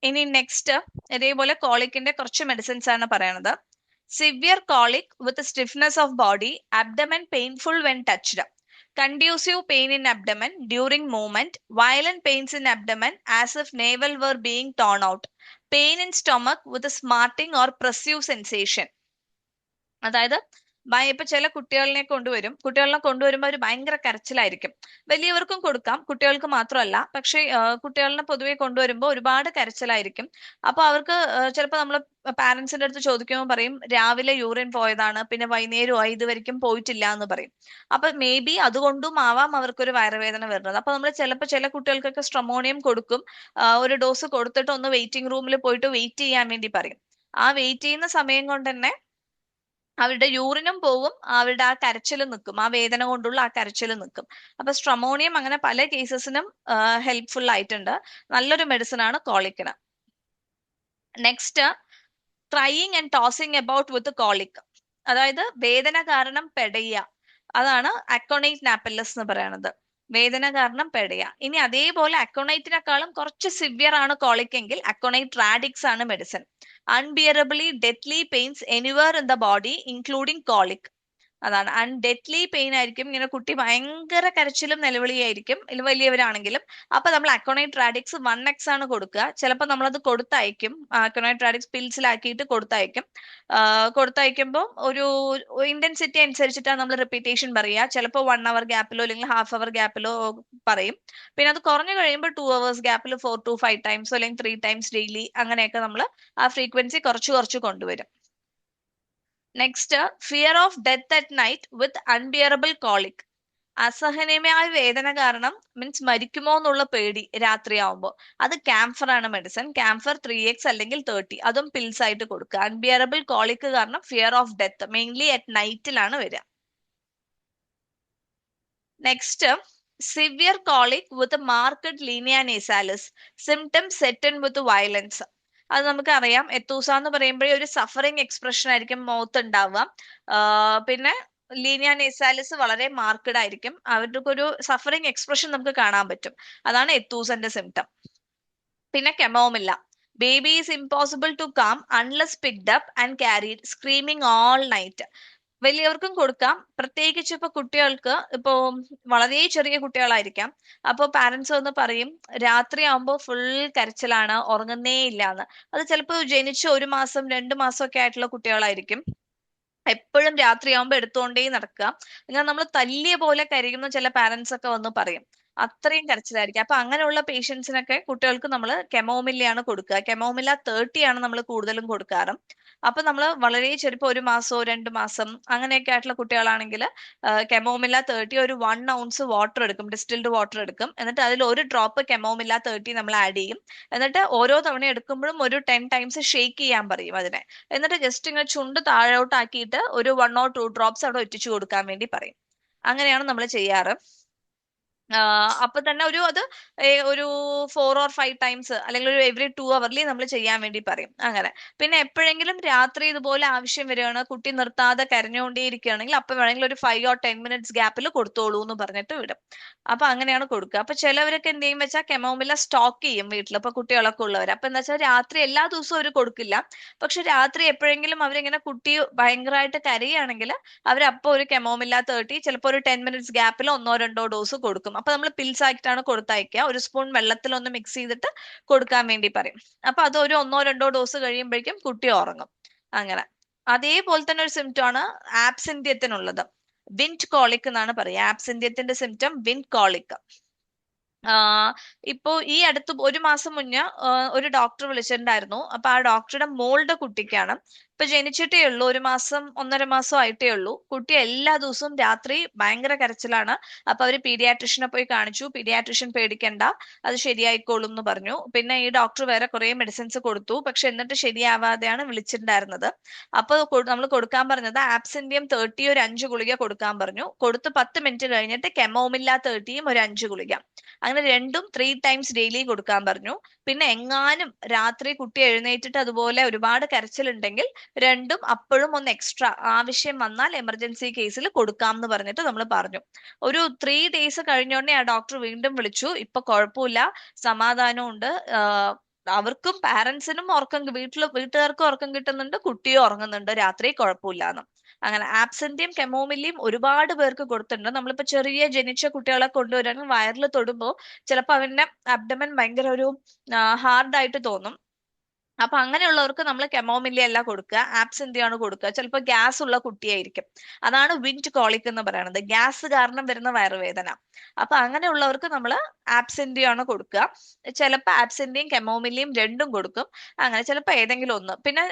ഇനി നെക്സ്റ്റ് ഇതേപോലെ കോളിക്കിന്റെ കുറച്ച് മെഡിസിൻസ് ആണ് പറയണത്. Severe colic with stiffness of body, abdomen painful when touched, conducive pain in abdomen during movement, violent pains in abdomen as if navel were being torn out, pain in stomach with a smarting or pressive sensation. അതായത് ഇപ്പൊ ചില കുട്ടികളെ കൊണ്ടുവരുമ്പോൾ അവർ ഭയങ്കര കരച്ചിലായിരിക്കും. വലിയവർക്കും കൊടുക്കാം, കുട്ടികൾക്ക് മാത്രമല്ല. പക്ഷെ കുട്ടികളെ പൊതുവെ കൊണ്ടുവരുമ്പോൾ ഒരുപാട് കരച്ചിലായിരിക്കും. അപ്പൊ അവർക്ക് ചിലപ്പോൾ നമ്മൾ പാരന്റ്സിന്റെ അടുത്ത് ചോദിക്കുമ്പോൾ പറയും രാവിലെ യൂറിൻ പോയതാണ്, പിന്നെ വൈകുന്നേരമായി ഇതുവരെയ്ക്കും പോയിട്ടില്ല എന്ന് പറയും. അപ്പൊ മേ ബി അതുകൊണ്ടും ആവാം അവർക്കൊരു വയറുവേദന വരുന്നത്. അപ്പൊ നമ്മൾ ചിലപ്പോൾ ചില കുട്ടികൾക്കൊക്കെ സ്ട്രമോണിയം കൊടുക്കും, ഒരു ഡോസ് കൊടുത്തിട്ട് ഒന്ന് വെയിറ്റിംഗ് റൂമിൽ പോയിട്ട് വെയിറ്റ് ചെയ്യാൻ വേണ്ടി പറയും. ആ വെയിറ്റ് ചെയ്യുന്ന സമയം കൊണ്ട് തന്നെ അവരുടെ യൂറിനും പോവും, അവരുടെ ആ കരച്ചിൽ നിൽക്കും, ആ വേദന കൊണ്ടുള്ള ആ കരച്ചിൽ നിൽക്കും. അപ്പൊ സ്ട്രമോണിയം അങ്ങനെ പല കേസസിനും ഹെൽപ്ഫുൾ ആയിട്ടുണ്ട്. നല്ലൊരു മെഡിസിൻ ആണ് കോളിക്കിന്. Next crying and tossing about with colic, അതായത് വേദന കാരണം പെടയുക, അതാണ് അക്കോണൈറ്റ് നാപ്പല്ലസ് എന്ന് പറയുന്നത്. വേദന കാരണം പെടയുക. ഇനി അതേപോലെ അക്കോണൈറ്റിനെക്കാളും കുറച്ച് സിവിയർ ആണ് കോളിക് എങ്കിൽ അക്കോണൈറ്റ് റാഡിക്സ് ആണ് medicine. unbearably deadly pains anywhere in the body including colic. അതാണ് ഡെഡ്ലി പെയിൻ ആയിരിക്കും. ഇങ്ങനെ കുട്ടി ഭയങ്കര കരച്ചിലും നിലവിളിയായിരിക്കും വലിയവരാണെങ്കിലും. അപ്പൊ നമ്മൾ അക്കോണൈറ്റ് റാഡിക്സ് 1x ആണ് കൊടുക്കുക. ചിലപ്പോൾ നമ്മളത് കൊടുത്തയക്കും, അക്കോണൈറ്റ് റാഡിക്സ് പിൽസിലാക്കിയിട്ട് കൊടുത്തയക്കുമ്പോൾ ഒരു ഇന്റൻസിറ്റി അനുസരിച്ചിട്ടാണ് നമ്മൾ റിപ്പീറ്റേഷൻ പറയുക. ചിലപ്പോൾ 1 hour ഗ്യാപ്പിലോ അല്ലെങ്കിൽ ഹാഫ് അവർ ഗ്യാപ്പിലോ പറയും. പിന്നെ അത് കുറഞ്ഞു കഴിയുമ്പോൾ 2 hours ഗ്യാപ്പിൽ 4 to 5 times അല്ലെങ്കിൽ 3 times ഡെയിലി അങ്ങനെയൊക്കെ നമ്മൾ ആ ഫ്രീക്വൻസി കുറച്ച് കൊണ്ടുവരും. Next fear of death at night with unbearable colic. അസഹനീയമായ വേദന കാരണം മീൻസ് മരിക്കുമോ എന്നുള്ള പേടി രാത്രിയാവുമ്പോൾ, അത് ക്യാംഫർ ആണ് മെഡിസിൻ. ക്യാംഫർ 3x അല്ലെങ്കിൽ 30, അതും പിൽസ് ആയിട്ട് കൊടുക്കുക. അൺബിയറബിൾ കോളിക് കാരണം fear of death mainly at നൈറ്റിലാണ് വരിക. Next severe colic with marked linea nasalis, symptoms set in with violence. അത് നമുക്കറിയാം, എത്തൂസ എന്ന് പറയുമ്പോഴേ ഒരു സഫറിങ് എക്സ്പ്രഷൻ ആയിരിക്കും മുഖത്ത് ഉണ്ടാവുക. പിന്നെ ലീനിയ നേസാലിസ് വളരെ മാർക്കഡ് ആയിരിക്കും, അവരുടെ ഒരു സഫറിങ് എക്സ്പ്രഷൻ നമുക്ക് കാണാൻ പറ്റും. അതാണ് എത്തൂസന്റെ സിംറ്റം. പിന്നെ chamomilla, baby is impossible to calm unless picked up and carried screaming all night. വലിയവർക്കും കൊടുക്കാം, പ്രത്യേകിച്ച് ഇപ്പൊ കുട്ടികൾക്ക്, ഇപ്പോ വളരെ ചെറിയ കുട്ടികളായിരിക്കാം. അപ്പൊ പാരന്റ്സ് വന്ന് പറയും രാത്രി ആവുമ്പോൾ ഫുൾ കരച്ചിലാണ്, ഉറങ്ങുന്നേ ഇല്ലാന്ന്. അത് ചിലപ്പോൾ ജനിച്ച് 1 മാസം 2 മാസം ഒക്കെ ആയിട്ടുള്ള കുട്ടികളായിരിക്കും. എപ്പോഴും രാത്രിയാവുമ്പോ എടുത്തുകൊണ്ടേ നടക്കുക, ഇങ്ങനെ നമ്മൾ തല്ലിയ പോലെ കരയുന്ന ചില പാരന്റ്സ് ഒക്കെ വന്ന് പറയും. അത്രയും കരച്ചിലായിരിക്കും. അപ്പൊ അങ്ങനെയുള്ള പേഷ്യൻസിനൊക്കെ കുട്ടികൾക്ക് നമ്മൾ കെമോമില്ലയാണ് കൊടുക്കുക. കെമോമില്ല 30 ആണ് നമ്മൾ കൂടുതലും കൊടുക്കാറ്. അപ്പൊ നമ്മൾ വളരെ ചെറുപ്പം 1 മാസമോ 2 മാസം അങ്ങനെയൊക്കെ ആയിട്ടുള്ള കുട്ടികളാണെങ്കിൽ കെമോമില്ല 30 ഒരു 1 ounce വാട്ടർ എടുക്കും, ഡിസ്റ്റിൽഡ് വാട്ടർ എടുക്കും. എന്നിട്ട് അതിൽ ഒരു ഡ്രോപ്പ് കെമോമില്ല 30 നമ്മൾ ആഡ് ചെയ്യും. എന്നിട്ട് ഓരോ തവണ എടുക്കുമ്പോഴും ഒരു 10 times ഷേക്ക് ചെയ്യാൻ പറയും അതിനെ. എന്നിട്ട് ജസ്റ്റ് ഇങ്ങനെ ചുണ്ട് താഴോട്ടാക്കിയിട്ട് ഒരു 1 or 2 ഡ്രോപ്സ് അവിടെ ഒറ്റിച്ചു കൊടുക്കാൻ വേണ്ടി പറയും. അങ്ങനെയാണ് നമ്മൾ ചെയ്യാറ്. അപ്പൊ തന്നെ ഒരു 4 or 5 times അല്ലെങ്കിൽ ഒരു എവറി 2 hourly നമ്മൾ ചെയ്യാൻ വേണ്ടി പറയും. അങ്ങനെ പിന്നെ എപ്പോഴെങ്കിലും രാത്രി ഇതുപോലെ ആവശ്യം വരികയാണ്, കുട്ടി നിർത്താതെ കരഞ്ഞുകൊണ്ടേയിരിക്കുകയാണെങ്കിൽ അപ്പൊ വേണമെങ്കിൽ ഒരു 5 or 10 minutes ഗ്യാപ്പിൽ കൊടുത്തോളൂ എന്ന് പറഞ്ഞിട്ട് വിടും. അപ്പൊ അങ്ങനെയാണ് കൊടുക്കുക. അപ്പൊ ചിലവരൊക്കെ എന്ത് ചെയ്യും വെച്ചാൽ കെമോമില്ല സ്റ്റോക്ക് ചെയ്യും വീട്ടിൽ, ഇപ്പൊ കുട്ടികളൊക്കെ ഉള്ളവർ. അപ്പൊ എന്താ വെച്ചാൽ രാത്രി എല്ലാ ദിവസവും അവർ കൊടുക്കില്ല, പക്ഷെ രാത്രി എപ്പോഴെങ്കിലും അവരിങ്ങനെ കുട്ടി ഭയങ്കരമായിട്ട് കരയുകയാണെങ്കിൽ അവരപ്പോ ഒരു കെമോമില്ല 30 ചിലപ്പോൾ ഒരു 10 minutes ഗ്യാപ്പിൽ 1 or 2 ഡോസ് കൊടുക്കും. അപ്പൊ നമ്മൾ പിൽസ് ആയിട്ടാണ് കൊടുത്തയക്കുക. ഒരു സ്പൂൺ വെള്ളത്തിൽ ഒന്ന് മിക്സ് ചെയ്തിട്ട് കൊടുക്കാൻ വേണ്ടി പറയും. അപ്പൊ അത് ഒരു 1 or 2 ഡോസ് കഴിയുമ്പോഴേക്കും കുട്ടി ഉറങ്ങും. അങ്ങനെ അതേപോലെ തന്നെ ഒരു സിംറ്റം ആണ് ആബ്സെന്റിയത്തിനുള്ളത്. വിൻഡ് കോളിക് എന്നാണ് പറയുക. ആബ്സെന്റിയത്തിന്റെ സിംറ്റം വിൻഡ് കോളിക്. ഇപ്പോ ഈ അടുത്ത് 1 മാസം മുന്നേ ഒരു ഡോക്ടർ വിളിച്ചിട്ടുണ്ടായിരുന്നു. അപ്പൊ ആ ഡോക്ടറുടെ മോളുടെ കുട്ടിക്കാണ്, ഇപ്പൊ ജനിച്ചിട്ടേ ഉള്ളൂ, 1 മാസം 1.5 മാസം ആയിട്ടേ ഉള്ളൂ. കുട്ടി എല്ലാ ദിവസവും രാത്രി ഭയങ്കര കരച്ചിലാണ്. അപ്പൊ അവര് പീഡിയാട്രിഷ്യനെ പോയി കാണിച്ചു. പീഡിയാട്രിഷ്യൻ പേടിക്കണ്ട, അത് ശരിയായിക്കോളും എന്ന് പറഞ്ഞു. പിന്നെ ഈ ഡോക്ടർ വേറെ കുറെ മെഡിസിൻസ് കൊടുത്തു, പക്ഷെ എന്നിട്ട് ശരിയാവാതെയാണ് വിളിച്ചിട്ടുണ്ടായിരുന്നത്. അപ്പൊ നമ്മൾ കൊടുക്കാൻ പറഞ്ഞത് ആബ്സെന്റിയം 30 ഒരു 5 ഗുളിക കൊടുക്കാൻ പറഞ്ഞു. കൊടുത്ത് 10 മിനിറ്റ് കഴിഞ്ഞിട്ട് കെമോമില്ല 30 ഒരു 5 ഗുളിക, അങ്ങനെ രണ്ടും 3 times ഡെയിലി കൊടുക്കാൻ പറഞ്ഞു. പിന്നെ എങ്ങാനും രാത്രി കുട്ടി എഴുന്നേറ്റിട്ട് അതുപോലെ ഒരുപാട് കരച്ചിലുണ്ടെങ്കിൽ രണ്ടും അപ്പോഴും ഒന്ന് എക്സ്ട്രാ ആവശ്യം വന്നാൽ എമർജൻസി കേസിൽ കൊടുക്കാം എന്ന് പറഞ്ഞിട്ട് നമ്മൾ പറഞ്ഞു. ഒരു 3 days കഴിഞ്ഞോടനെ ആ ഡോക്ടർ വീണ്ടും വിളിച്ചു. ഇപ്പൊ കുഴപ്പമില്ല, സമാധാനമുണ്ട്, അവർക്കും പാരന്റ്സിനും വീട്ടുകാർക്കും ഉറക്കം കിട്ടുന്നുണ്ട്, കുട്ടിയും ഉറങ്ങുന്നുണ്ട്, രാത്രി കുഴപ്പമില്ലാന്ന്. അങ്ങനെ ആബ്സെന്റിയും കെമോമില്ലിയും ഒരുപാട് പേർക്ക് കൊടുത്തിട്ടുണ്ട്. നമ്മളിപ്പോ ചെറിയ ജനിച്ച കുട്ടികളെ കൊണ്ടുവരാനും വയറിൽ തൊടുമ്പോൾ ചിലപ്പോൾ അവന്റെ അബ്ഡമൻ ഭയങ്കര ഒരു ഹാർഡായിട്ട് തോന്നും. അപ്പൊ അങ്ങനെയുള്ളവർക്ക് നമ്മൾ കെമോമില്ല അല്ല കൊടുക്കുക, ആബ്സെന്റിയാണ് കൊടുക്കുക. ചിലപ്പോൾ ഗ്യാസ് ഉള്ള കുട്ടിയായിരിക്കും, അതാണ് വിൻഡ് കോളിക് എന്ന് പറയുന്നത്, ഗ്യാസ് കാരണം വരുന്ന വയറുവേദന. അപ്പൊ അങ്ങനെയുള്ളവർക്ക് നമ്മൾ ആബ്സെന്റിയാണ് കൊടുക്കുക. ചിലപ്പോൾ ആബ്സെന്റിയും കെമോമില്ലയും രണ്ടും കൊടുക്കും. അങ്ങനെ ചിലപ്പോൾ ഏതെങ്കിലും ഒന്ന്. പിന്നെ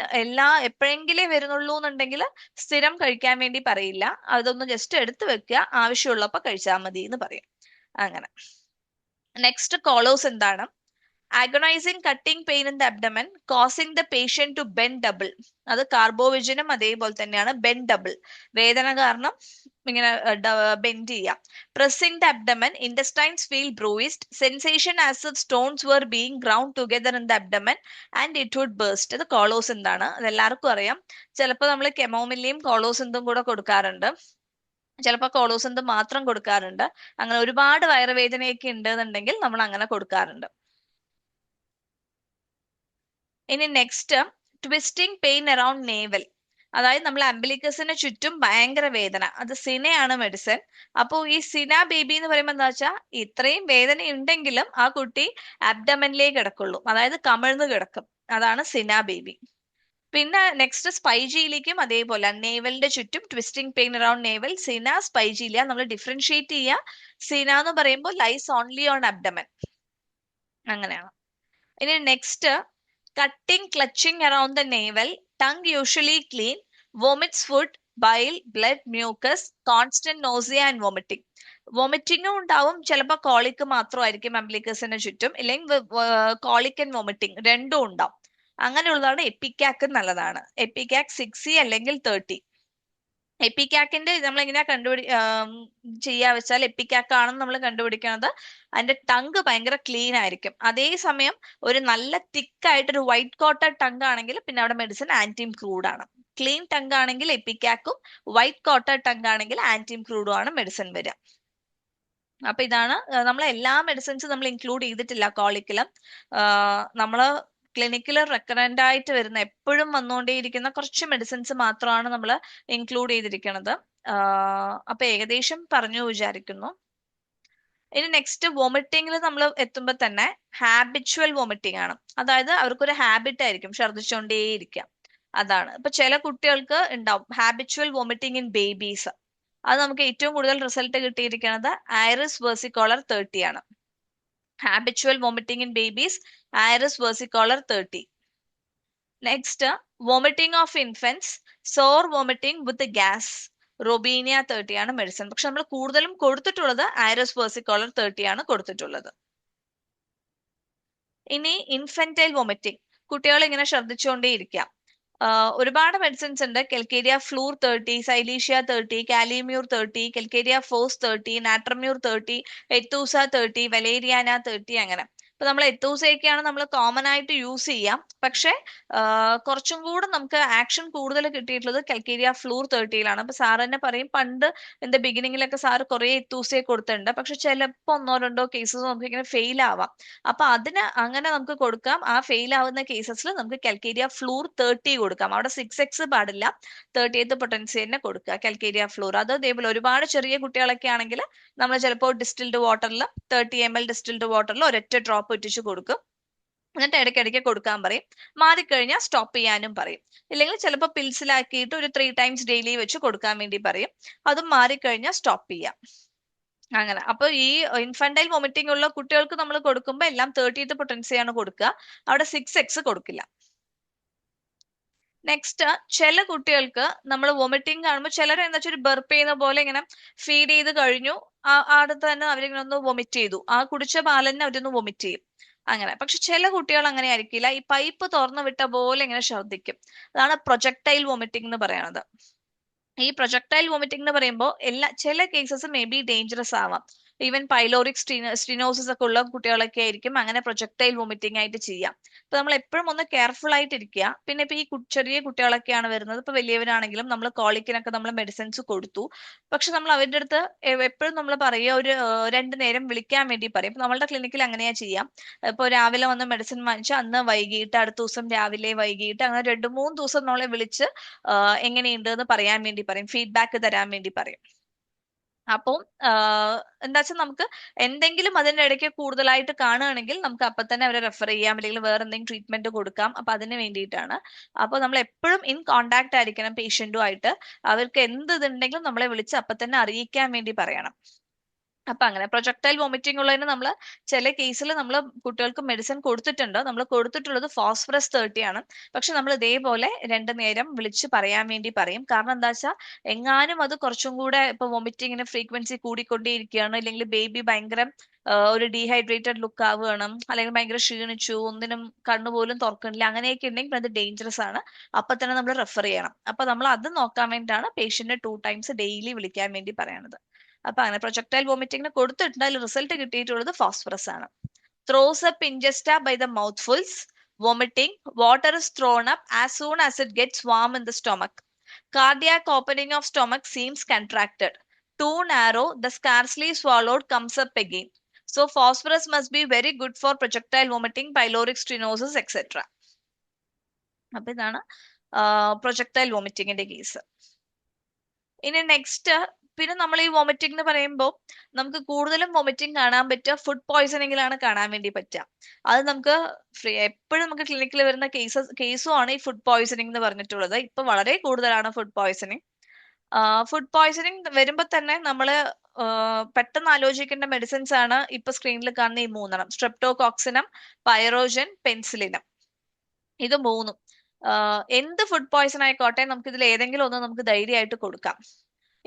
എപ്പോഴെങ്കിലേ വരുന്നുള്ളൂ എന്നുണ്ടെങ്കിൽ സ്ഥിരം കഴിക്കാൻ വേണ്ടി പറയില്ല, അതൊന്ന് ജസ്റ്റ് എടുത്തു വെക്കുക, ആവശ്യമുള്ളപ്പോൾ കഴിച്ചാൽ മതി എന്ന് പറയും. അങ്ങനെ നെക്സ്റ്റ് കോളോസ് എന്താണ്? Agonizing cutting pain in the abdomen causing the patient to bend double. അത് കാർബോവിജനും അതേപോലെ തന്നെയാണ്, ബെൻഡ് ഡബിൾ, വേദന കാരണം ഇങ്ങനെ ബെൻഡ് ചെയ്യാം. Pressing the abdomen, intestines feel bruised, sensation as if stones were being ground together in the abdomen and it would burst. അത് coloc എന്താണ്, അതെല്ലാവർക്കും അറിയാം. ചിലപ്പോൾ നമ്മൾ കെമോമില്ലയും കോളോസിന്തും കൂടെ കൊടുക്കാറുണ്ട്, ചിലപ്പോൾ കോളോസിന്തും മാത്രം കൊടുക്കാറുണ്ട്. അങ്ങനെ ഒരുപാട് വയറുവേദനയൊക്കെ ഉണ്ടെന്നുണ്ടെങ്കിൽ നമ്മൾ അങ്ങനെ കൊടുക്കാറുണ്ട്. ഇനി next twisting pain around naval. അതായത് നമ്മൾ അംബിലിക്കസിന് ചുറ്റും ഭയങ്കര വേദന, അത് സിനയാണ് മെഡിസിൻ. അപ്പോൾ ഈ സിന ബേബി എന്ന് പറയുമ്പോൾ എന്താ വെച്ചാൽ ഇത്രയും വേദന ഉണ്ടെങ്കിലും ആ കുട്ടി അബ്ഡമനിലേക്ക് കിടക്കുള്ളൂ, അതായത് കമിഴ്ന്ന് കിടക്കും, അതാണ് സിന ബേബി. പിന്നെ നെക്സ്റ്റ് സ്പൈജീലിക്കും അതേപോലെ നേവലിന്റെ ചുറ്റും ട്വിസ്റ്റിംഗ് പെയിൻ അറൌണ്ട് നേവൽ, സിന സ്പൈജീലിയ നമ്മൾ ഡിഫറൻഷിയേറ്റ് ചെയ്യുക. സിന എന്ന് പറയുമ്പോൾ ലൈസ് ഓൺലി ഓൺ അബ്ഡമൻ, അങ്ങനെയാണ്. ഇനി next cutting clutching around the navel, tongue usually clean, vomits food, bile, blood, mucus, constant nausea and vomiting. വോമിറ്റിംഗും ഉണ്ടാവും, ചിലപ്പോൾ കോളിക്ക് മാത്രമായിരിക്കും അംബ്ലിക്കസിന് ചുറ്റും, ഇല്ലെങ്കിൽ കോളിക് ആൻഡ് വോമിറ്റിംഗ് രണ്ടും ഉണ്ടാവും. അങ്ങനെയുള്ളതാണ് എപ്പിക്കാക്ക് നല്ലതാണ്. എപ്പിക്കാക്ക് 6E അല്ലെങ്കിൽ 30. എപ്പിക്കാക്കിന്റെ നമ്മൾ എങ്ങനെയാ ചെയ്യാ വെച്ചാൽ, എപ്പിക്കാക്ക് ആണെന്ന് നമ്മൾ കണ്ടുപിടിക്കുന്നത് അതിന്റെ ടങ്ക് ഭയങ്കര ക്ലീൻ ആയിരിക്കും. അതേസമയം ഒരു നല്ല തിക്കായിട്ട് ഒരു വൈറ്റ് കോട്ടഡ് ടങ്ക് ആണെങ്കിൽ പിന്നെ അവിടെ മെഡിസിൻ ആന്റിം ക്രൂഡ് ആണ്. ക്ലീൻ ടങ്ക് ആണെങ്കിൽ എപ്പിക്കാക്കും, വൈറ്റ് കോട്ടഡ് ടങ്ക് ആണെങ്കിൽ ആന്റിം ക്രൂഡും ആണ് മെഡിസിൻ വരിക. അപ്പൊ ഇതാണ് നമ്മൾ എല്ലാ മെഡിസിൻസും നമ്മൾ ഇൻക്ലൂഡ് ചെയ്തിട്ടില്ല കോളിക്കിലും. നമ്മള് ക്ലിനിക്കിൽ റെക്കറന്റ് ആയിട്ട് വരുന്ന എപ്പോഴും വന്നുകൊണ്ടേയിരിക്കുന്ന കുറച്ച് മെഡിസിൻസ് മാത്രമാണ് നമ്മൾ ഇൻക്ലൂഡ് ചെയ്തിരിക്കുന്നത്. അപ്പൊ ഏകദേശം പറഞ്ഞു വിചാരിക്കുന്നു. ഇനി നെക്സ്റ്റ് വോമിറ്റിംഗിൽ നമ്മൾ എത്തുമ്പോൾ തന്നെ ഹാബിച്വൽ വോമിറ്റിംഗ് ആണ്. അതായത് അവർക്കൊരു ഹാബിറ്റ് ആയിരിക്കും ഛർദ്ദിച്ചുകൊണ്ടേയിരിക്കുക. അതാണ്. ഇപ്പൊ ചില കുട്ടികൾക്ക് ഉണ്ടാവും ഹാബിച്വൽ വോമിറ്റിംഗ് ഇൻ ബേബീസ്. അത് നമുക്ക് ഏറ്റവും കൂടുതൽ റിസൾട്ട് കിട്ടിയിരിക്കുന്നത് ഐറിസ് വെർസിക്കോളർ 30 ആണ്. Habitual vomiting in babies, iris versicolor 30. Next vomiting of infants, sour vomiting with gas, robinia 30 ആണ് മെഡിസിൻ. പക്ഷെ നമ്മൾ കൂടുതലും കൊടുത്തിട്ടുള്ളത് ഐറിസ് വെർസിക്കോളർ 30 ആണ് കൊടുത്തിട്ടുള്ളത്. ഇനി ഇൻഫന്റൈൽ വോമിറ്റിംഗ്, കുട്ടികൾ ഇങ്ങനെ ശ്രദ്ധിച്ചുകൊണ്ടേയിരിക്കാം. ഒരുപാട് മെഡിസിൻസ് ഉണ്ട്. കെൽക്കേരിയ ഫ്ലൂർ 30, സൈലീഷ്യ 30, കാലിമ്യൂർ 30, കെൽക്കേരിയ ഫോസ് 30, നാട്രമ്യൂർ 30, എത്തൂസ 30, വലേരിയാന 30 അങ്ങനെ. ഇപ്പൊ നമ്മൾ എത്തൂസയൊക്കെയാണ് നമ്മൾ കോമൺ ആയിട്ട് യൂസ് ചെയ്യാം. പക്ഷെ കുറച്ചും കൂടെ നമുക്ക് ആക്ഷൻ കൂടുതൽ കിട്ടിയിട്ടുള്ളത് കെൽക്കേരിയ ഫ്ലൂർ 30യിലാണ്. അപ്പൊ സാർ തന്നെ പറയും, പണ്ട് എന്റെ ബിഗിനിങ്ങിലൊക്കെ സാർ കുറെ എത്തൂസയെ കൊടുത്തിട്ടുണ്ട്, പക്ഷെ ചിലപ്പോ 1-2 കേസസ് നമുക്ക് ഇങ്ങനെ ഫെയിൽ ആവാം. അപ്പൊ അതിന് അങ്ങനെ നമുക്ക് കൊടുക്കാം. ആ ഫെയിൽ ആവുന്ന കേസസിൽ നമുക്ക് കെൽക്കേരിയ ഫ്ലൂർ 30 കൊടുക്കാം. അവിടെ 6X പാടില്ല, 30th പൊട്ടൻസി തന്നെ കൊടുക്കുക കെൽക്കേരിയ ഫ്ലൂർ. അത് ഇതേപോലെ ഒരുപാട് ചെറിയ കുട്ടികളൊക്കെ ആണെങ്കിൽ നമ്മൾ ചിലപ്പോൾ ഡിസ്റ്റിൽഡ് വാട്ടറിൽ 30 ml ഡിസ്റ്റിൽഡ് വാട്ടറിൽ ഒരൊറ്റ ഡ്രോപ്പ് ഇട്ടിച്ച് കൊടുക്കും. എന്നിട്ട് ഇടയ്ക്കിടയ്ക്ക് കൊടുക്കാൻ പറയും. മാറിക്കഴിഞ്ഞാൽ സ്റ്റോപ്പ് ചെയ്യാനും പറയും. ഇല്ലെങ്കിൽ ചിലപ്പോൾ പിൽസിലാക്കിയിട്ട് ഒരു 3 times ഡെയിലി വെച്ച് കൊടുക്കാൻ വേണ്ടി പറയും. അതും മാറിക്കഴിഞ്ഞാൽ സ്റ്റോപ്പ് ചെയ്യാം. അങ്ങനെ. അപ്പൊ ഈ ഇൻഫന്റൈൽ വോമിറ്റിംഗ് ഉള്ള കുട്ടികൾക്ക് നമ്മൾ കൊടുക്കുമ്പോൾ എല്ലാം 30th പൊട്ടൻസി ആണ് കൊടുക്കുക. അവിടെ 6X കൊടുക്കില്ല. നെക്സ്റ്റ് ചില കുട്ടികൾക്ക് നമ്മൾ വോമിറ്റിംഗ് കാണുമ്പോൾ ചിലർ എന്താ വെച്ചാൽ ഒരു ബർപ്പ് ചെയ്യുന്ന പോലെ ഇങ്ങനെ ഫീഡ് ചെയ്ത് കഴിഞ്ഞു, അടുത്ത് തന്നെ അവരിങ്ങനെ ഒന്ന് വൊമിറ്റ് ചെയ്തു, ആ കുടിച്ച പാൽ തന്നെ അവരൊന്ന് വൊമിറ്റ് ചെയ്യും അങ്ങനെ. പക്ഷെ ചില കുട്ടികൾ അങ്ങനെ ആയിരിക്കില്ല, ഈ പൈപ്പ് തുറന്നു വിട്ട പോലെ ഇങ്ങനെ ഛർദ്ദിക്കും. അതാണ് പ്രൊജക്ടൈൽ വോമിറ്റിംഗ് എന്ന് പറയുന്നത്. ഈ പ്രൊജക്ടൈൽ വോമിറ്റിംഗ് എന്ന് പറയുമ്പോൾ ചില കേസസ് മേ ബി ഡേഞ്ചറസ് ആവാം. ഈവൻ പൈലോറിക് സ്റ്റിനോസിസ് ഒക്കെ ഉള്ള കുട്ടികളൊക്കെ ആയിരിക്കും അങ്ങനെ പ്രൊജക്ടൈൽ വോമിറ്റിംഗ് ആയിട്ട് ചെയ്യാം. അപ്പൊ നമ്മൾ എപ്പോഴും ഒന്ന് കെയർഫുൾ ആയിട്ട് ഇരിക്കുക. പിന്നെ ഇപ്പൊ ഈ ചെറിയ കുട്ടികളൊക്കെയാണ് വരുന്നത്, ഇപ്പൊ വലിയവരാണെങ്കിലും നമ്മൾ കോളിക്കിനൊക്കെ നമ്മൾ മെഡിസിൻസ് കൊടുത്തു. പക്ഷെ നമ്മൾ അവരുടെ അടുത്ത് എപ്പോഴും നമ്മൾ പറയുക ഒരു 2 നേരം വിളിക്കാൻ വേണ്ടി പറയും. ഇപ്പൊ നമ്മളുടെ ക്ലിനിക്കിൽ അങ്ങനെയാ ചെയ്യാം. ഇപ്പൊ രാവിലെ വന്ന് മെഡിസിൻ വാങ്ങിച്ച് അന്ന് വൈകിട്ട്, അടുത്ത ദിവസം രാവിലെ വൈകിട്ട്, അങ്ങനെ 2-3 ദിവസം നമ്മളെ വിളിച്ച് എങ്ങനെയുണ്ട് എന്ന് പറയാൻ വേണ്ടി പറയും, ഫീഡ്ബാക്ക് തരാൻ വേണ്ടി പറയും. അപ്പം എന്താ വെച്ചാൽ നമുക്ക് എന്തെങ്കിലും അതിന്റെ ഇടയ്ക്ക് കൂടുതലായിട്ട് കാണുകയാണെങ്കിൽ നമുക്ക് അപ്പൊ തന്നെ അവരെ റെഫർ ചെയ്യാം, അല്ലെങ്കിൽ വേറെ എന്തെങ്കിലും ട്രീറ്റ്മെന്റ് കൊടുക്കാം. അപ്പൊ അതിന് വേണ്ടിയിട്ടാണ്. അപ്പൊ നമ്മൾ എപ്പോഴും ഇൻ കോണ്ടാക്ട് ആയിരിക്കണം പേഷ്യന്റുമായിട്ട്. അവർക്ക് എന്ത് ഇതുണ്ടെങ്കിലും നമ്മളെ വിളിച്ച് അപ്പൊ തന്നെ അറിയിക്കാൻ വേണ്ടി പറയണം. അപ്പൊ അങ്ങനെ പ്രൊജക്ടൈൽ വോമിറ്റിംഗ് ഉള്ളതിന് നമ്മൾ ചില കേസിൽ നമ്മൾ കുട്ടികൾക്ക് മെഡിസിൻ കൊടുത്തിട്ടുണ്ട്. നമ്മൾ കൊടുത്തിട്ടുള്ളത് ഫോസ്ഫറസ് 30 ആണ്. പക്ഷെ നമ്മൾ ഇതേപോലെ 2 നേരം വിളിച്ച് പറയാൻ വേണ്ടി പറയും. കാരണം എന്താ വെച്ചാൽ എങ്ങാനും അത് കുറച്ചും കൂടെ ഇപ്പൊ വോമിറ്റിങ്ങിന് ഫ്രീക്വൻസി കൂടിക്കൊണ്ടേയിരിക്കുകയാണ്, അല്ലെങ്കിൽ ബേബി ഭയങ്കര ഒരു ഡീഹൈഡ്രേറ്റഡ് ലുക്ക് ആവുകയാണ്, അല്ലെങ്കിൽ ഭയങ്കര ക്ഷീണിച്ചു, ഒന്നിനും കണ്ണുപോലും തുറക്കണില്ല, അങ്ങനെയൊക്കെ ഉണ്ടെങ്കിൽ അത് ഡേഞ്ചറസ് ആണ്. അപ്പൊ തന്നെ നമ്മൾ റെഫർ ചെയ്യണം. അപ്പൊ നമ്മൾ അത് നോക്കാൻ വേണ്ടിയിട്ടാണ് പേഷ്യന്റിനെ 2 times ഡെയിലി വിളിക്കാൻ വേണ്ടി പറയണത്. അപ്പൊ അങ്ങനെ പ്രൊജക്ടൈൽ വോമിറ്റിംഗിന് കൊടുത്തിട്ടുണ്ട്, അതിൽ റിസൾട്ട് കിട്ടിയിട്ടുള്ളത് ഫോസ്ഫറസ് ആണ്. Throws up ingesta by the mouthfuls, vomiting, water is thrown up as soon as it gets warm in the stomach. Cardiac opening of stomach seems contracted. Too narrow, the scarcely swallowed comes up again. So phosphorus must be very good for projectile vomiting, pyloric stenosis, etc. അപ്പൊ ഇതാണ് projectile വോമിറ്റിംഗിന്റെ case. ഇനി next, പിന്നെ നമ്മൾ ഈ vomiting എന്ന് പറയുമ്പോൾ നമുക്ക് കൂടുതലും വോമിറ്റിംഗ് കാണാൻ പറ്റുക ഫുഡ് പോയ്സണിങ്ങിലാണ് കാണാൻ വേണ്ടി പറ്റുക. അത് നമുക്ക് എപ്പോഴും നമുക്ക് ക്ലിനിക്കിൽ വരുന്ന കേസും ആണ് ഈ ഫുഡ് പോയ്സണിങ് എന്ന് പറഞ്ഞിട്ടുള്ളത്. ഇപ്പൊ വളരെ കൂടുതലാണ് ഫുഡ് പോയ്സണിങ്. ഫുഡ് പോയ്സണിങ് വരുമ്പോൾ തന്നെ നമ്മൾ പെട്ടെന്ന് ആലോചിക്കേണ്ട മെഡിസിൻസ് ആണ് ഇപ്പൊ സ്ക്രീനിൽ കാണുന്ന ഈ 3 സ്ട്രെപ്റ്റോകോക്സിനം, പൈറോജൻ, പെൻസിലിനം. ഇത് 3 എന്ത് ഫുഡ് പോയ്സൺ ആയിക്കോട്ടെ നമുക്ക് ഇതിൽ ഏതെങ്കിലും ഒന്ന് നമുക്ക് ധൈര്യമായിട്ട് കൊടുക്കാം.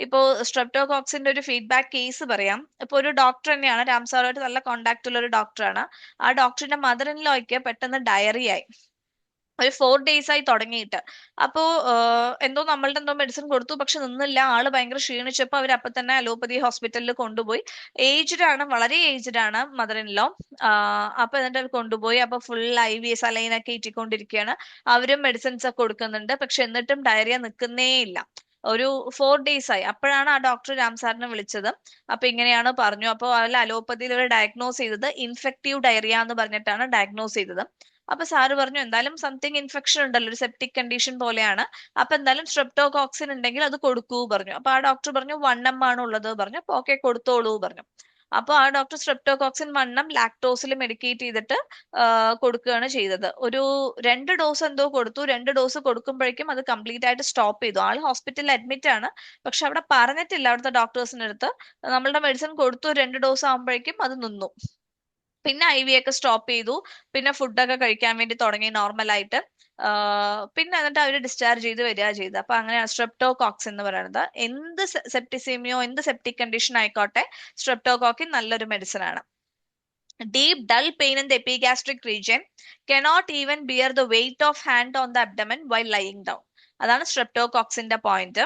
ഇപ്പോ സ്ട്രെപ്റ്റോകോക്സിന്റെ ഒരു ഫീഡ്ബാക്ക് കേസ് പറയാം. ഇപ്പൊ ഒരു ഡോക്ടർ തന്നെയാണ്, രാം സാറുമായിട്ട് നല്ല കോണ്ടാക്ട് ഉള്ള ഒരു ഡോക്ടറാണ്. ആ ഡോക്ടറിന്റെ മദർ ഇൻ ലോയ്ക്ക് പെട്ടെന്ന് ഡയറി ആയി, ഒരു 4 days ആയി തുടങ്ങിയിട്ട്. അപ്പോ എന്തോ നമ്മളുടെ എന്തോ മെഡിസിൻ കൊടുത്തു, പക്ഷെ നിന്നില്ല. ആള് ഭയങ്കര ക്ഷീണിച്ചപ്പോ അവർ അപ്പൊ തന്നെ അലോപ്പതി ഹോസ്പിറ്റലിൽ കൊണ്ടുപോയി. ഏജ്ഡ് ആണ്, വളരെ ഏജ്ഡ് ആണ് മദർ ഇൻ ലോ. അപ്പൊ എന്നിട്ട് അവർ കൊണ്ടുപോയി. അപ്പൊ ഫുൾ IV സലൈനൊക്കെ ഇറ്റിക്കൊണ്ടിരിക്കുകയാണ്. അവരും മെഡിസിൻസ് ഒക്കെ കൊടുക്കുന്നുണ്ട്, പക്ഷെ എന്നിട്ടും ഡയറിയ നിൽക്കുന്നേ ഇല്ല. ഒരു 4 days ആയി. അപ്പോഴാണ് ആ ഡോക്ടർ രാം സാറിനെ വിളിച്ചത്. അപ്പൊ ഇങ്ങനെയാണ് പറഞ്ഞു. അപ്പോൾ അതിൽ അലോപ്പതിയിൽ ഒരു ഡയഗ്നോസ് ചെയ്തത് ഇൻഫെക്റ്റീവ് ഡയറിയ എന്ന് പറഞ്ഞിട്ടാണ് ഡയഗ്നോസ് ചെയ്തത്. അപ്പൊ സാറ് പറഞ്ഞു എന്തായാലും സംതിങ് ഇൻഫെക്ഷൻ ഉണ്ടല്ലോ, ഒരു സെപ്റ്റിക് കണ്ടീഷൻ പോലെയാണ്, അപ്പൊ എന്തായാലും സ്ട്രെപ്റ്റോകോക്സിൻ ഉണ്ടെങ്കിൽ അത് കൊടുക്കൂ പറഞ്ഞു. അപ്പൊ ആ ഡോക്ടർ പറഞ്ഞു 1 ആണ് ഉള്ളത് പറഞ്ഞു. അപ്പൊ ഓക്കെ കൊടുത്തോളൂ പറഞ്ഞു. അപ്പൊ ആ ഡോക്ടർ സ്ട്രെപ്റ്റോകോക്സിൻ 1 ലാക്ടോസിൽ മെഡിക്കേറ്റ് ചെയ്തിട്ട് കൊടുക്കുകയാണ് ചെയ്തത്. ഒരു 2 ഡോസ് എന്തോ കൊടുത്തു. 2 ഡോസ് കൊടുക്കുമ്പോഴേക്കും അത് കംപ്ലീറ്റ് ആയിട്ട് സ്റ്റോപ്പ് ചെയ്തു. ആൾ ഹോസ്പിറ്റലിൽ അഡ്മിറ്റ് ആണ്, പക്ഷെ അവിടെ പറഞ്ഞിട്ടില്ല അവിടുത്തെ ഡോക്ടേഴ്സിന്റെ അടുത്ത്. നമ്മളുടെ മെഡിസിൻ കൊടുത്തു, 2 ഡോസ് ആകുമ്പോഴേക്കും അത് നിന്നു. പിന്നെ IV ഒക്കെ സ്റ്റോപ്പ് ചെയ്തു. പിന്നെ ഫുഡൊക്കെ കഴിക്കാൻ വേണ്ടി തുടങ്ങി നോർമലായിട്ട്. പിന്നെ എന്നിട്ട് അവർ ഡിസ്ചാർജ് ചെയ്ത് വരിക ചെയ്ത്. അപ്പൊ അങ്ങനെയാണ് സ്ട്രെപ്റ്റോകോക്സ് എന്ന് പറയുന്നത്. എന്ത് സെപ്റ്റിസീമിയോ എന്ത് സെപ്റ്റിക് കണ്ടീഷൻ ആയിക്കോട്ടെ, സ്ട്രെപ്റ്റോകോക്കിൻ നല്ലൊരു മെഡിസിൻ ആണ്. Deep dull pain in the epigastric region, cannot even bear the weight of hand on the abdomen while lying down. അതാണ് സ്ട്രെപ്റ്റോകോക്സിന്റെ പോയിന്റ്.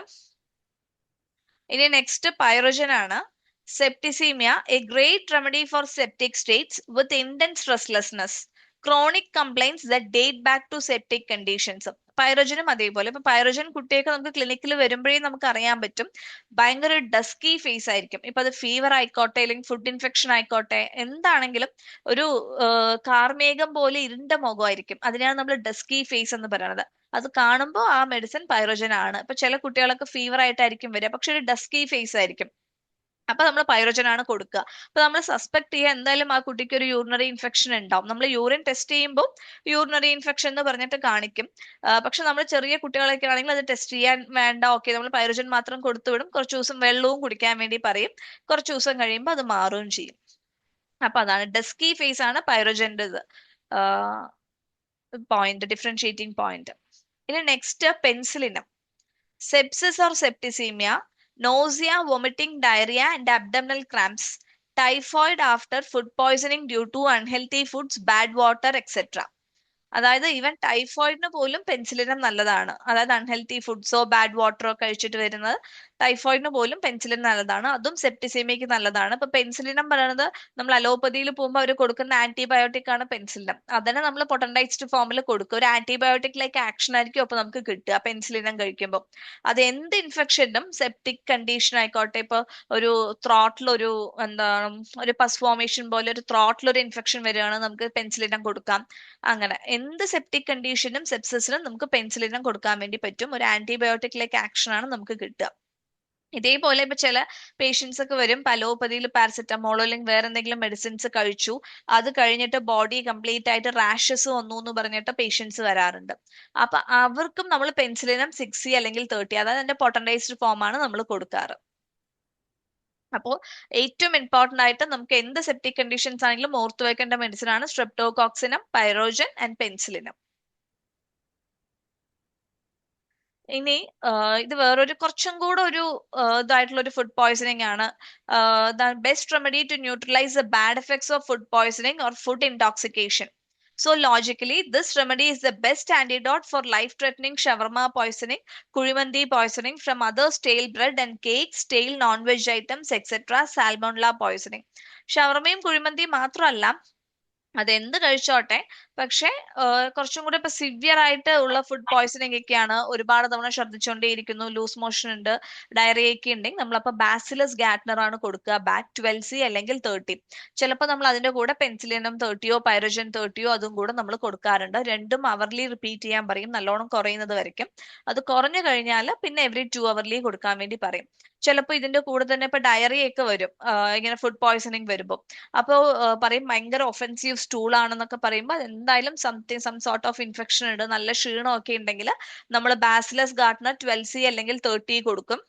ഇനി നെക്സ്റ്റ് പൈറോജൻ ആണ്. Septicaemia, a great remedy for septic states with intense restlessness, chronic complaints that date back to septic conditions. പൈറോജനും അതേപോലെ. ഇപ്പൊ pyrogen കുട്ടിയൊക്കെ നമുക്ക് ക്ലിനിക്കിൽ വരുമ്പോഴേ നമുക്ക് അറിയാൻ പറ്റും, ഭയങ്കര ഡസ്കി ഫേസ് ആയിരിക്കും. ഇപ്പൊ അത് ഫീവർ ആയിക്കോട്ടെ, അല്ലെങ്കിൽ ഫുഡ് ഇൻഫെക്ഷൻ ആയിക്കോട്ടെ, എന്താണെങ്കിലും ഒരു കാർമേഘം പോലെ ഇരുണ്ട മുഖമായിരിക്കും. അതിനാണ് നമ്മൾ ഡസ്കി ഫേസ് എന്ന് പറയുന്നത്. അത് കാണുമ്പോൾ ആ മെഡിസിൻ പൈറോജൻ ആണ്. ഇപ്പൊ ചില കുട്ടികളൊക്കെ ഫീവർ ആയിട്ടായിരിക്കും വരിക, പക്ഷെ ഒരു ഡസ്കി ഫേസ് ആയിരിക്കും. അപ്പൊ നമ്മൾ പൈറോജൻ ആണ് കൊടുക്കുക. അപ്പൊ നമ്മൾ സസ്പെക്ട് ചെയ്യുക എന്തായാലും ആ കുട്ടിക്ക് ഒരു യൂറിനറി ഇൻഫെക്ഷൻ ഉണ്ടാവും. നമ്മൾ യൂറിൻ ടെസ്റ്റ് ചെയ്യുമ്പോൾ യൂറിനറി ഇൻഫെക്ഷൻ എന്ന് പറഞ്ഞിട്ട് കാണിക്കും. പക്ഷെ നമ്മൾ ചെറിയ കുട്ടികളൊക്കെ ആണെങ്കിൽ അത് ടെസ്റ്റ് ചെയ്യാൻ വേണ്ട, ഓക്കെ നമ്മൾ പൈറോജൻ മാത്രം കൊടുത്തുവിടും. കുറച്ച് ദിവസം വെള്ളവും കുടിക്കാൻ വേണ്ടി പറയും. കുറച്ച് ദിവസം കഴിയുമ്പോൾ അത് മാറുകയും ചെയ്യും. അപ്പൊ അതാണ് ഡസ്കി ഫേസ് ആണ് പൈറോജന്റെ പോയിന്റ്, ഡിഫറൻഷിയേറ്റിംഗ് പോയിന്റ്. ഇനി next penicillinum. Sepsis or septicaemia, nausea, vomiting, diarrhea and abdominal cramps, typhoid after food poisoning due to unhealthy foods, bad water, etc. അതായത് ഈവൻ ടൈഫോയിഡിന് പോലും പെൻസിലിനം നല്ലതാണ്. അതായത് അൺഹെൽത്തി ഫുഡ്സോ ബാഡ് വാട്ടറോ കഴിച്ചിട്ട് വരുന്നത് ടൈഫോയിഡിന് പോലും പെൻസിലിൻ നല്ലതാണ്. അതും സെപ്റ്റിസീമിയക്ക് നല്ലതാണ്. ഇപ്പൊ പെൻസിലിനം പറയുന്നത് നമ്മൾ അലോപ്പതിയിൽ പോകുമ്പോൾ അവർ കൊടുക്കുന്ന ആന്റിബയോട്ടിക് ആണ് പെൻസിലിനം. അതിനെ നമ്മൾ പൊട്ടൻഡൈസ്ഡ് ഫോമിൽ കൊടുക്കുക. ഒരു ആന്റിബയോട്ടിക് ലൈക്ക് ആക്ഷൻ ആയിരിക്കും അപ്പൊ നമുക്ക് കിട്ടുക പെൻസിലിനം കഴിക്കുമ്പോൾ. അത് എന്ത് ഇൻഫെക്ഷനും സെപ്റ്റിക് കണ്ടീഷൻ ആയിക്കോട്ടെ, ഇപ്പൊ ഒരു ത്രോട്ടിൽ ഒരു എന്താണ് ഒരു പസ് ഫോർമേഷൻ പോലെ ഒരു ത്രോട്ടിൽ ഒരു ഇൻഫെക്ഷൻ വരികയാണ്, നമുക്ക് പെൻസിലിനം കൊടുക്കാം. അങ്ങനെ എന്ത് സെപ്റ്റിക് കണ്ടീഷനും സെപ്സിസിനും നമുക്ക് പെൻസിലിനം കൊടുക്കാൻ വേണ്ടി പറ്റും. ഒരു ആന്റിബയോട്ടിക് ലൈക്ക് ആക്ഷൻ ആണ് നമുക്ക് കിട്ടുക. ഇതേപോലെ ഇപ്പൊ ചില പേഷ്യൻസ് ഒക്കെ വരും, അലോപ്പതിയിൽ പാരസെറ്റമോളോ അല്ലെങ്കിൽ വേറെ എന്തെങ്കിലും മെഡിസിൻസ് കഴിച്ചു, അത് കഴിഞ്ഞിട്ട് ബോഡി കംപ്ലീറ്റ് ആയിട്ട് റാഷസ് വന്നു എന്ന് പറഞ്ഞിട്ട് പേഷ്യൻസ് വരാറുണ്ട്. അപ്പൊ അവർക്കും നമ്മൾ പെൻസിലിനം 6E അല്ലെങ്കിൽ 30, അതായത് അതിന്റെ പൊട്ടൻഡൈസ്ഡ് ഫോം ആണ് നമ്മൾ കൊടുക്കാറ്. അപ്പോൾ ഏറ്റവും ഇമ്പോർട്ടന്റ് ആയിട്ട് നമുക്ക് എന്ത് സെപ്റ്റിക് കണ്ടീഷൻസ് ആണെങ്കിലും ഓർത്തു വെക്കേണ്ട മെഡിസിൻ ആണ് സ്ട്രെപ്റ്റോകോക്സിനം, പൈറോജൻ ആൻഡ് പെൻസിലിനം. ഇനി ഇത് വേറൊരു കുറച്ചും കൂടെ ഒരു ഇതായിട്ടുള്ള ഒരു ഫുഡ് പോയ്സണിങ് ആണ്. Best remedy to neutralise the bad effects of food poisoning or food intoxication. So logically, this remedy is the best antidote for life-threatening shawarma poisoning, kurimandi poisoning from other stale bread and cakes, stale non-veg items, etc. Salmonella poisoning. ഷവർമയും കുഴിമന്തിയും മാത്രമല്ല, അതെന്ത് കഴിച്ചോട്ടെ, പക്ഷെ കുറച്ചും കൂടെ ഇപ്പൊ severe ആയിട്ട് ഉള്ള food poisoning ഒക്കെയാണ്, ഒരുപാട് തവണ ഛർദ്ദിച്ചുകൊണ്ടേയിരിക്കുന്നു, ലൂസ് മോഷൻ ഉണ്ട്, ഡയറിയ ഒക്കെ ഉണ്ടെങ്കിൽ നമ്മളപ്പോ ബാസിലസ് ഗാറ്റ്നർ ആണ് കൊടുക്കുക, ബാറ്റ് 12C അല്ലെങ്കിൽ 30. ചിലപ്പോൾ നമ്മൾ അതിന്റെ കൂടെ പെൻസിലിനം 30യോ പൈറോജൻ 30യോ അതും കൂടെ നമ്മൾ കൊടുക്കാറുണ്ട്. രണ്ടും അവർലി റിപ്പീറ്റ് ചെയ്യാൻ പറയും, നല്ലോണം കുറയുന്നത് വരയ്ക്കും. അത് കുറഞ്ഞു കഴിഞ്ഞാൽ പിന്നെ എവറി 2 അവർലി കൊടുക്കാൻ വേണ്ടി പറയും. ചിലപ്പോൾ ഇതിന്റെ കൂടെ തന്നെ ഇപ്പൊ ഡയറിയ ഒക്കെ വരും ഇങ്ങനെ ഫുഡ് പോയ്സണിങ് വരുമ്പോൾ. അപ്പോ പറയും ഭയങ്കര ഒഫെൻസീവ് സ്റ്റൂൾ ആണെന്നൊക്കെ പറയുമ്പോൾ അതെന്തായാലും സം സോർട്ട് ഓഫ് ഇൻഫെക്ഷൻ ഉണ്ട്, നല്ല ക്ഷീണം ഒക്കെ ഉണ്ടെങ്കിൽ നമ്മൾ ബാസിലസ് ഗാർട്ട്നർ 12C അല്ലെങ്കിൽ 30 കൊടുക്കും.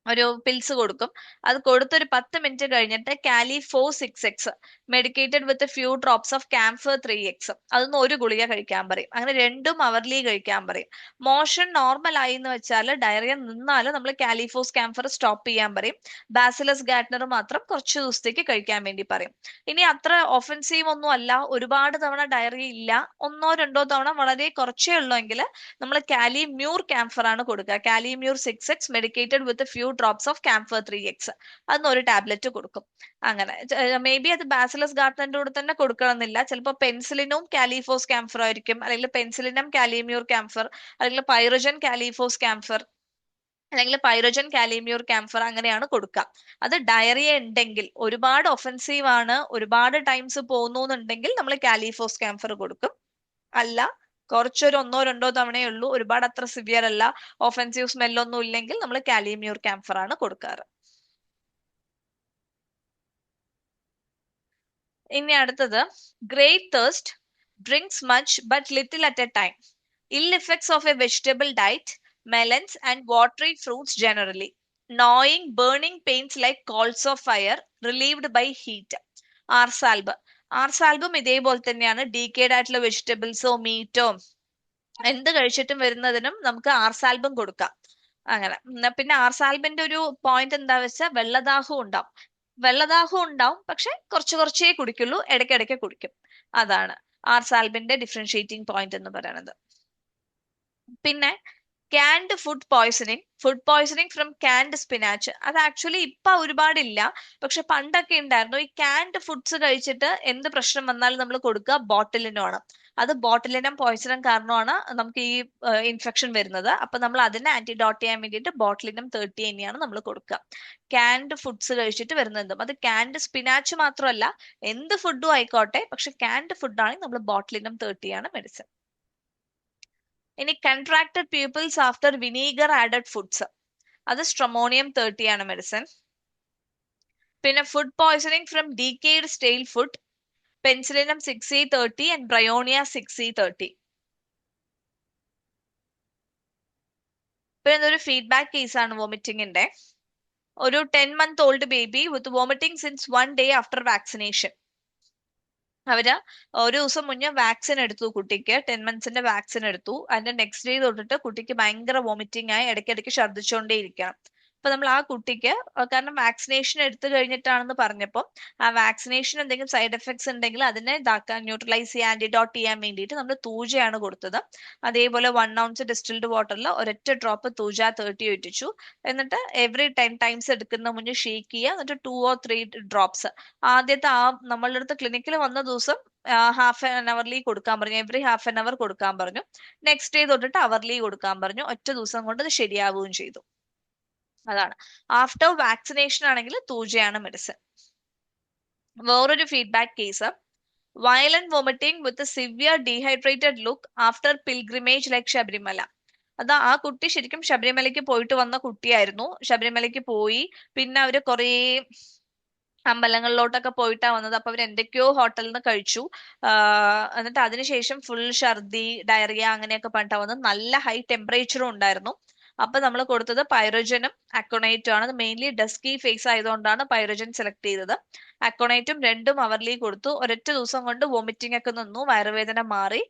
ഒരു പിൽസ് കൊടുക്കും. അത് കൊടുത്തൊരു 10 മിനിറ്റ് കഴിഞ്ഞിട്ട് കാലി 4-6X medicated with few drops of camphor 3X അതൊന്ന് ഒരു ഗുളിക കഴിക്കാൻ പറയും. അങ്ങനെ 2 അവർലി കഴിക്കാൻ പറയും. മോഷൻ നോർമൽ ആയി എന്ന് വെച്ചാൽ ഡയറിയ നിന്നാലും നമ്മൾ കാലിഫോസ് ക്യാംഫർ സ്റ്റോപ്പ് ചെയ്യാൻ പറയും. ബാസിലസ് ഗാറ്റ്നർ മാത്രം കുറച്ച് ദിവസത്തേക്ക് കഴിക്കാൻ വേണ്ടി പറയും. ഇനി അത്ര ഒഫൻസീവ് ഒന്നും അല്ല, ഒരുപാട് തവണ ഡയറിയ ഇല്ല, 1-2 തവണ വളരെ കുറച്ചേ ഉള്ളൂ എങ്കിൽ നമ്മൾ കാലിമ്യൂർ ക്യാംഫർ ആണ് കൊടുക്കുക. കാലിമ്യൂർ 6X medicated with few drops of camphor 3X അതൊന്ന് ഒരു ടാബ്ലറ്റ് കൊടുക്കും. അങ്ങനെ മേ ബി അത് ബാസിലസ് ഗാർട്ടന്റെ കൂടെ തന്നെ കൊടുക്കണമെന്നില്ല. ചിലപ്പോൾ പെൻസിലിനും കാലിഫോസ് ക്യാംഫർ ആയിരിക്കും, അല്ലെങ്കിൽ പെൻസിലിനം കാലിമ്യൂർ ക്യാംഫർ, അല്ലെങ്കിൽ പൈറജൻ കാലിഫോസ് ക്യാംഫർ, അല്ലെങ്കിൽ പൈറജൻ കാലിമ്യൂർ ക്യാംഫർ അങ്ങനെയാണ് കൊടുക്കുക. അത് ഡയറിയ ഉണ്ടെങ്കിൽ, ഒരുപാട് ഒഫൻസീവ് ആണ്, ഒരുപാട് ടൈംസ് പോകുന്നു എന്നുണ്ടെങ്കിൽ നമ്മൾ കാലിഫോസ് ക്യാംഫർ കൊടുക്കും. അല്ല, കുറച്ചൊരു 1-2 തവണയേ ഉള്ളൂ, ഒരുപാട് അത്ര സിവിയർ അല്ല, ഒഫൻസീവ് സ്മെല്ലൊന്നും ഇല്ലെങ്കിൽ നമ്മൾ കാലിമ്യൂർ ക്യാംഫർ ആണ് കൊടുക്കാറ്. ഇനി അടുത്തത് great thirst, drinks much but little at a time, ill effects of a vegetable diet, melons and watery fruits generally, gnawing burning pains like coals of fire relieved by heat. ആർസാൽബ്. ആർസാൽബും ഇതേപോലെ തന്നെയാണ്. Decade ആയിട്ടുള്ള വെജിറ്റബിൾസോ മീറ്റോ എന്ത് കഴിച്ചിട്ടും വരുന്നതിനും നമുക്ക് ആർസാൽബും കൊടുക്കാം. അങ്ങനെ പിന്നെ ആർസാൽബിന്റെ ഒരു പോയിന്റ് എന്താ വെച്ചാൽ വെള്ളദാഹവും ഉണ്ടാവും. വെള്ളദാഹവും ഉണ്ടാവും, പക്ഷെ കുറച്ചേ കുടിക്കുള്ളൂ, ഇടയ്ക്കിടയ്ക്ക് കുടിക്കും. അതാണ് ആർസാൽബിന്റെ ഡിഫറൻഷിയേറ്റിംഗ് പോയിന്റ് എന്ന് പറയുന്നത്. പിന്നെ ക്യാൻഡ് ഫുഡ് പോയ്സണിങ് ഫ്രം ക്യാൻഡ് സ്പിനാച്ച്. അത് ആക്ച്വലി ഇപ്പൊ ഒരുപാടില്ല, പക്ഷെ പണ്ടൊക്കെ ഉണ്ടായിരുന്നു. ഈ ക്യാൻഡ് ഫുഡ്സ് കഴിച്ചിട്ട് എന്ത് പ്രശ്നം വന്നാലും നമ്മൾ കൊടുക്കുക ബോട്ടിലിനമാണ്. അത് ബോട്ടിലിനം പോയ്സൺ കാരണമാണ് നമുക്ക് ഈ ഇൻഫെക്ഷൻ വരുന്നത്. അപ്പൊ നമ്മൾ അതിനെ ആന്റിഡോട്ട് ചെയ്യാൻ വേണ്ടിയിട്ട് ബോട്ടിലിനം 30 തന്നെയാണ് നമ്മൾ കൊടുക്കുക. ക്യാൻഡ് ഫുഡ്സ് കഴിച്ചിട്ട് വരുന്നതും, അത് ക്യാൻഡ് സ്പിനാച്ച് മാത്രമല്ല, എന്ത് ഫുഡും ആയിക്കോട്ടെ, പക്ഷെ ക്യാൻഡ് ഫുഡാണെങ്കിൽ നമ്മൾ ബോട്ടിലിനം 30 ആണ് മെഡിസിൻ. ഇനി contracted peoples after vinegar added foods, അത് സ്ട്രമോണിയം 30 ആണ് മെഡിസിൻ. പിന്നെ food poisoning from decayed stale food, penicillinum 6E30 and bryonia 6E30. പിന്നെ ഇതൊരു ഫീഡ്ബാക്ക് കേസാണ് വോമിറ്റിംഗിന്റെ. ഒരു 10 month old baby with vomiting since 1 day after vaccination. അവര് ഒരു ദിവസം മുന്നേ വാക്സിൻ എടുത്തു, കുട്ടിക്ക് 10 monthsന്റെ വാക്സിൻ എടുത്തു. അതിന്റെ നെക്സ്റ്റ് ഡേ തൊട്ടിട്ട് കുട്ടിക്ക് ഭയങ്കര വോമിറ്റിംഗ് ആയി, ഇടയ്ക്കിടയ്ക്ക് ഛർദ്ദിച്ചുകൊണ്ടേ ഇരിക്കണം. അപ്പൊ നമ്മൾ ആ കുട്ടിക്ക്, കാരണം വാക്സിനേഷൻ എടുത്തു കഴിഞ്ഞിട്ടാണെന്ന് പറഞ്ഞപ്പോൾ ആ വാക്സിനേഷൻ എന്തെങ്കിലും സൈഡ് എഫക്ട്സ് ഉണ്ടെങ്കിൽ അതിനെ ഇതാക്കാൻ, ന്യൂട്രലൈസ് ചെയ്യാൻ, ആന്റിഡോട്ട് ചെയ്യാൻ വേണ്ടിയിട്ട് നമ്മൾ തൂജയാണ് കൊടുത്തത്. അതേപോലെ 1 ounce ഡിസ്റ്റിൽഡ് വാട്ടറിൽ ഒരൊറ്റ ഡ്രോപ്പ് തൂജ 30 ഒറ്റിച്ചു. എന്നിട്ട് എവറി 10 times എടുക്കുന്ന മുന്നേ ഷേക്ക് ചെയ്യുക. എന്നിട്ട് 2 or 3 ഡ്രോപ്സ് ആദ്യത്തെ ആ നമ്മളുടെ അടുത്ത് ക്ലിനിക്കിൽ വന്ന ദിവസം ഹാഫ് ആൻ അവർലി കൊടുക്കാൻ പറഞ്ഞു, എവറി ഹാഫ് ആൻ അവർ കൊടുക്കാൻ പറഞ്ഞു. നെക്സ്റ്റ് ഡേ തൊട്ടിട്ട് അവർലി കൊടുക്കാൻ പറഞ്ഞു. ഒറ്റ ദിവസം കൊണ്ട് അത് ശരിയാവുകയും ചെയ്തു. അതാണ്. ആഫ്റ്റർ വാക്സിനേഷൻ ആണെങ്കിൽ തൂജയാണ് മെഡിസിൻ. വേറൊരു ഫീഡ്ബാക്ക് കേസ്, വയലന്റ് വോമിറ്റിംഗ് വിത്ത് severe dehydrated look after pilgrimage like Sabarimala. അത് ആ കുട്ടി ശരിക്കും ശബരിമലയ്ക്ക് പോയിട്ട് വന്ന കുട്ടിയായിരുന്നു. ശബരിമലയ്ക്ക് പോയി, പിന്നെ അവര് കുറേ അമ്പലങ്ങളിലോട്ടൊക്കെ പോയിട്ടാ വന്നത്. അപ്പൊ അവർ എന്തൊക്കെയോ ഹോട്ടലിൽ നിന്ന് കഴിച്ചു. എന്നിട്ട് അതിനുശേഷം ഫുൾ ഛർദി, ഡയറിയ അങ്ങനെയൊക്കെ പറഞ്ഞിട്ടാ വന്നത്. നല്ല ഹൈ ടെമ്പറേച്ചറും ഉണ്ടായിരുന്നു. അപ്പൊ നമ്മൾ കൊടുത്തത് പൈറോജനും അക്കോണൈറ്റും ആണ്. അത് മെയിൻലി ഡസ്കി ഫേസ് ആയതുകൊണ്ടാണ് പൈറോജൻ സെലക്ട് ചെയ്തത്. അക്കോണൈറ്റും 2 അവർലി കൊടുത്തു. ഒരൊറ്റ ദിവസം കൊണ്ട് വോമിറ്റിംഗ് ഒക്കെ നിന്നു, വയറുവേദന മാറി,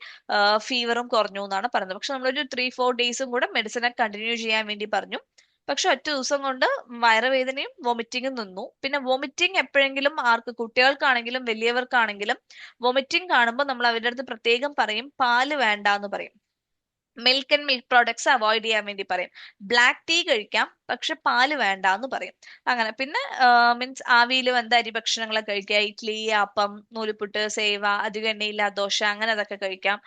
ഫീവറും കുറഞ്ഞു എന്നാണ് പറയുന്നത്. പക്ഷെ നമ്മളൊരു 3-4 ഡേയ്സും കൂടെ മെഡിസിനെ കണ്ടിന്യൂ ചെയ്യാൻ വേണ്ടി പറഞ്ഞു. പക്ഷെ ഒറ്റ ദിവസം കൊണ്ട് വയറുവേദനയും വോമിറ്റിംഗും നിന്നു. പിന്നെ വോമിറ്റിംഗ് എപ്പോഴെങ്കിലും ആർക്ക്, കുട്ടികൾക്കാണെങ്കിലും വലിയവർക്കാണെങ്കിലും വോമിറ്റിംഗ് കാണുമ്പോൾ നമ്മൾ അവരുടെ അടുത്ത് പ്രത്യേകം പറയും പാല് വേണ്ട എന്ന് പറയും. Milk and milk products avoid ചെയ്യാൻ വേണ്ടി പറയും. ബ്ലാക്ക് ടീ കഴിക്കാം, പക്ഷെ പാല് വേണ്ട എന്ന് പറയും. അങ്ങനെ പിന്നെ മീൻസ് ആവിയിൽ വെന്ത അരി ഭക്ഷണങ്ങളൊക്കെ കഴിക്കുക, ഇഡ്ലി, അപ്പം, നൂലുപുട്ട്, സേവ, അധികം എണ്ണയില്ലാത്ത ദോശ, അങ്ങനെ അതൊക്കെ കഴിക്കാം.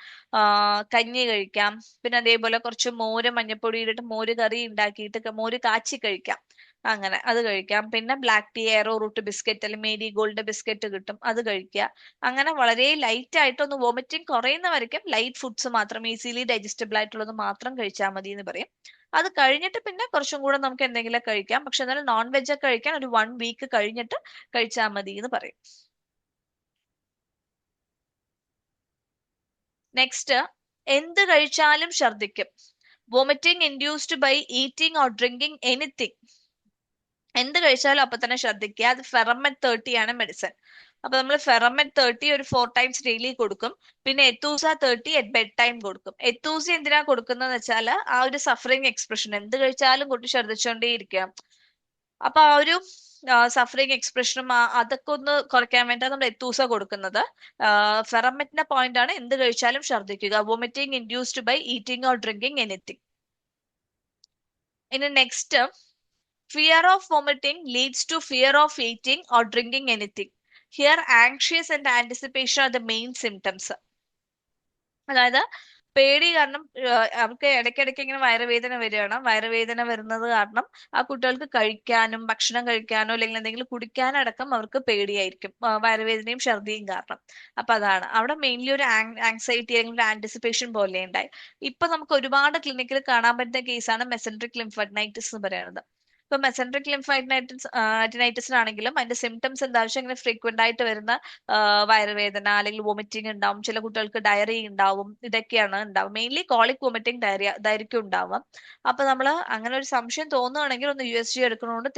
കഞ്ഞി കഴിക്കാം. പിന്നെ അതേപോലെ കുറച്ച് മോര് മഞ്ഞപ്പൊടി ഇട്ടിട്ട് മോര് കറി ഉണ്ടാക്കിയിട്ട് മോര് കാച്ചി കഴിക്കാം. അങ്ങനെ അത് കഴിക്കാം. പിന്നെ black tea, arrowroot biscuit അല്ലെങ്കിൽ മേരി ഗോൾഡ് ബിസ്ക്കറ്റ് കിട്ടും, അത് കഴിക്കുക. അങ്ങനെ വളരെ ലൈറ്റ് ആയിട്ടൊന്ന് വോമിറ്റിംഗ് കുറയുന്നവരേക്കും ലൈറ്റ് ഫുഡ്സ് മാത്രം, ഈസിലി ഡൈജസ്റ്റബിൾ ആയിട്ടുള്ളത് മാത്രം കഴിച്ചാൽ മതി എന്ന് പറയും. അത് കഴിഞ്ഞിട്ട് പിന്നെ കുറച്ചും കൂടെ നമുക്ക് എന്തെങ്കിലും കഴിക്കാം, പക്ഷെ എന്നാലും നോൺ വെജ് ഒക്കെ കഴിക്കാൻ ഒരു 1 week കഴിഞ്ഞിട്ട് കഴിച്ചാൽ മതി എന്ന് പറയും. നെക്സ്റ്റ്, എന്ത് കഴിച്ചാലും ഛർദിക്കും. Vomiting induced by eating or drinking anything. എന്ത് കഴിച്ചാലും അപ്പൊ തന്നെ ശ്രദ്ധിക്കുക. അത് ഫെറമെറ്റ് 30 ആണ് മെഡിസിൻ. അപ്പൊ നമ്മൾ ഫെറമെറ്റ് 30 ഒരു 4 ടൈംസ് ഡെയിലി കൊടുക്കും. പിന്നെ എത്തൂസ 30 അറ്റ് ബെഡ് ടൈം കൊടുക്കും. എത്തൂസ എന്തിനാ കൊടുക്കുന്നതെന്ന് വെച്ചാൽ ആ ഒരു സഫറിങ് എക്സ്പ്രഷൻ, എന്ത് കഴിച്ചാലും കുട്ടി ഛർദ്ദിച്ചോണ്ടേ ഇരിക്കുക. അപ്പൊ ആ ഒരു സഫറിങ് എക്സ്പ്രഷനും അതൊക്കെ ഒന്ന് കുറയ്ക്കാൻ വേണ്ടിയാണ് നമ്മൾ എത്തൂസ കൊടുക്കുന്നത്. ഫെറമെറ്റിന്റെ പോയിന്റ് ആണ് എന്ത് കഴിച്ചാലും ഛർദ്ദിക്കുക. Vomiting induced by eating or drinking anything. ഇനി next, fear of vomiting leads to fear of eating or drinking anything. Here, anxious and anticipation are the main symptoms. അതായത് പേടി കാരണം അവർക്ക് ഇടയ്ക്കിടയ്ക്ക് ഇങ്ങനെ വയറുവേദന വരികയാണ്. വയറുവേദന വരുന്നത് കാരണം ആ കുട്ടികൾക്ക് കഴിക്കാനും ഭക്ഷണം കഴിക്കാനോ അല്ലെങ്കിൽ എന്തെങ്കിലും കുടിക്കാനടക്കം അവർക്ക് പേടിയായിരിക്കും, വയറുവേദനയും ഛർദിയും കാരണം. അപ്പൊ അതാണ് അവിടെ മെയിൻലി ഒരു ആങ്സൈറ്റി അല്ലെങ്കിൽ ഒരു ആന്റിസിപ്പേഷൻ പോലെ ഉണ്ടായി. ഇപ്പൊ നമുക്ക് ഒരുപാട് ക്ലിനിക്കിൽ കാണാൻ പറ്റുന്ന കേസാണ് മെസെൻട്രിക് ലിംഫാഡനൈറ്റിസ് എന്ന് പറയുന്നത്. ഇപ്പൊ മെസെൻട്രിക് ലിംഫാഡനൈറ്റിസിനാണെങ്കിലും അതിന്റെ സിംറ്റംസ് എന്താ വെച്ചാൽ ഇങ്ങനെ ഫ്രീക്വന്റ് ആയിട്ട് വരുന്ന വയറുവേദന അല്ലെങ്കിൽ വോമിറ്റിംഗ് ഉണ്ടാവും, ചില കുട്ടികൾക്ക് ഡയറി ഉണ്ടാവും, ഇതൊക്കെയാണ് ഉണ്ടാവും. മെയിൻലി കോളിക് വോമിറ്റിംഗ്, ഡയറിയ ഇതായിരിക്കും ഉണ്ടാവുക. അപ്പൊ നമ്മൾ അങ്ങനെ ഒരു സംശയം തോന്നുകയാണെങ്കിൽ ഒന്ന് USG എടുക്കണോണ്ട്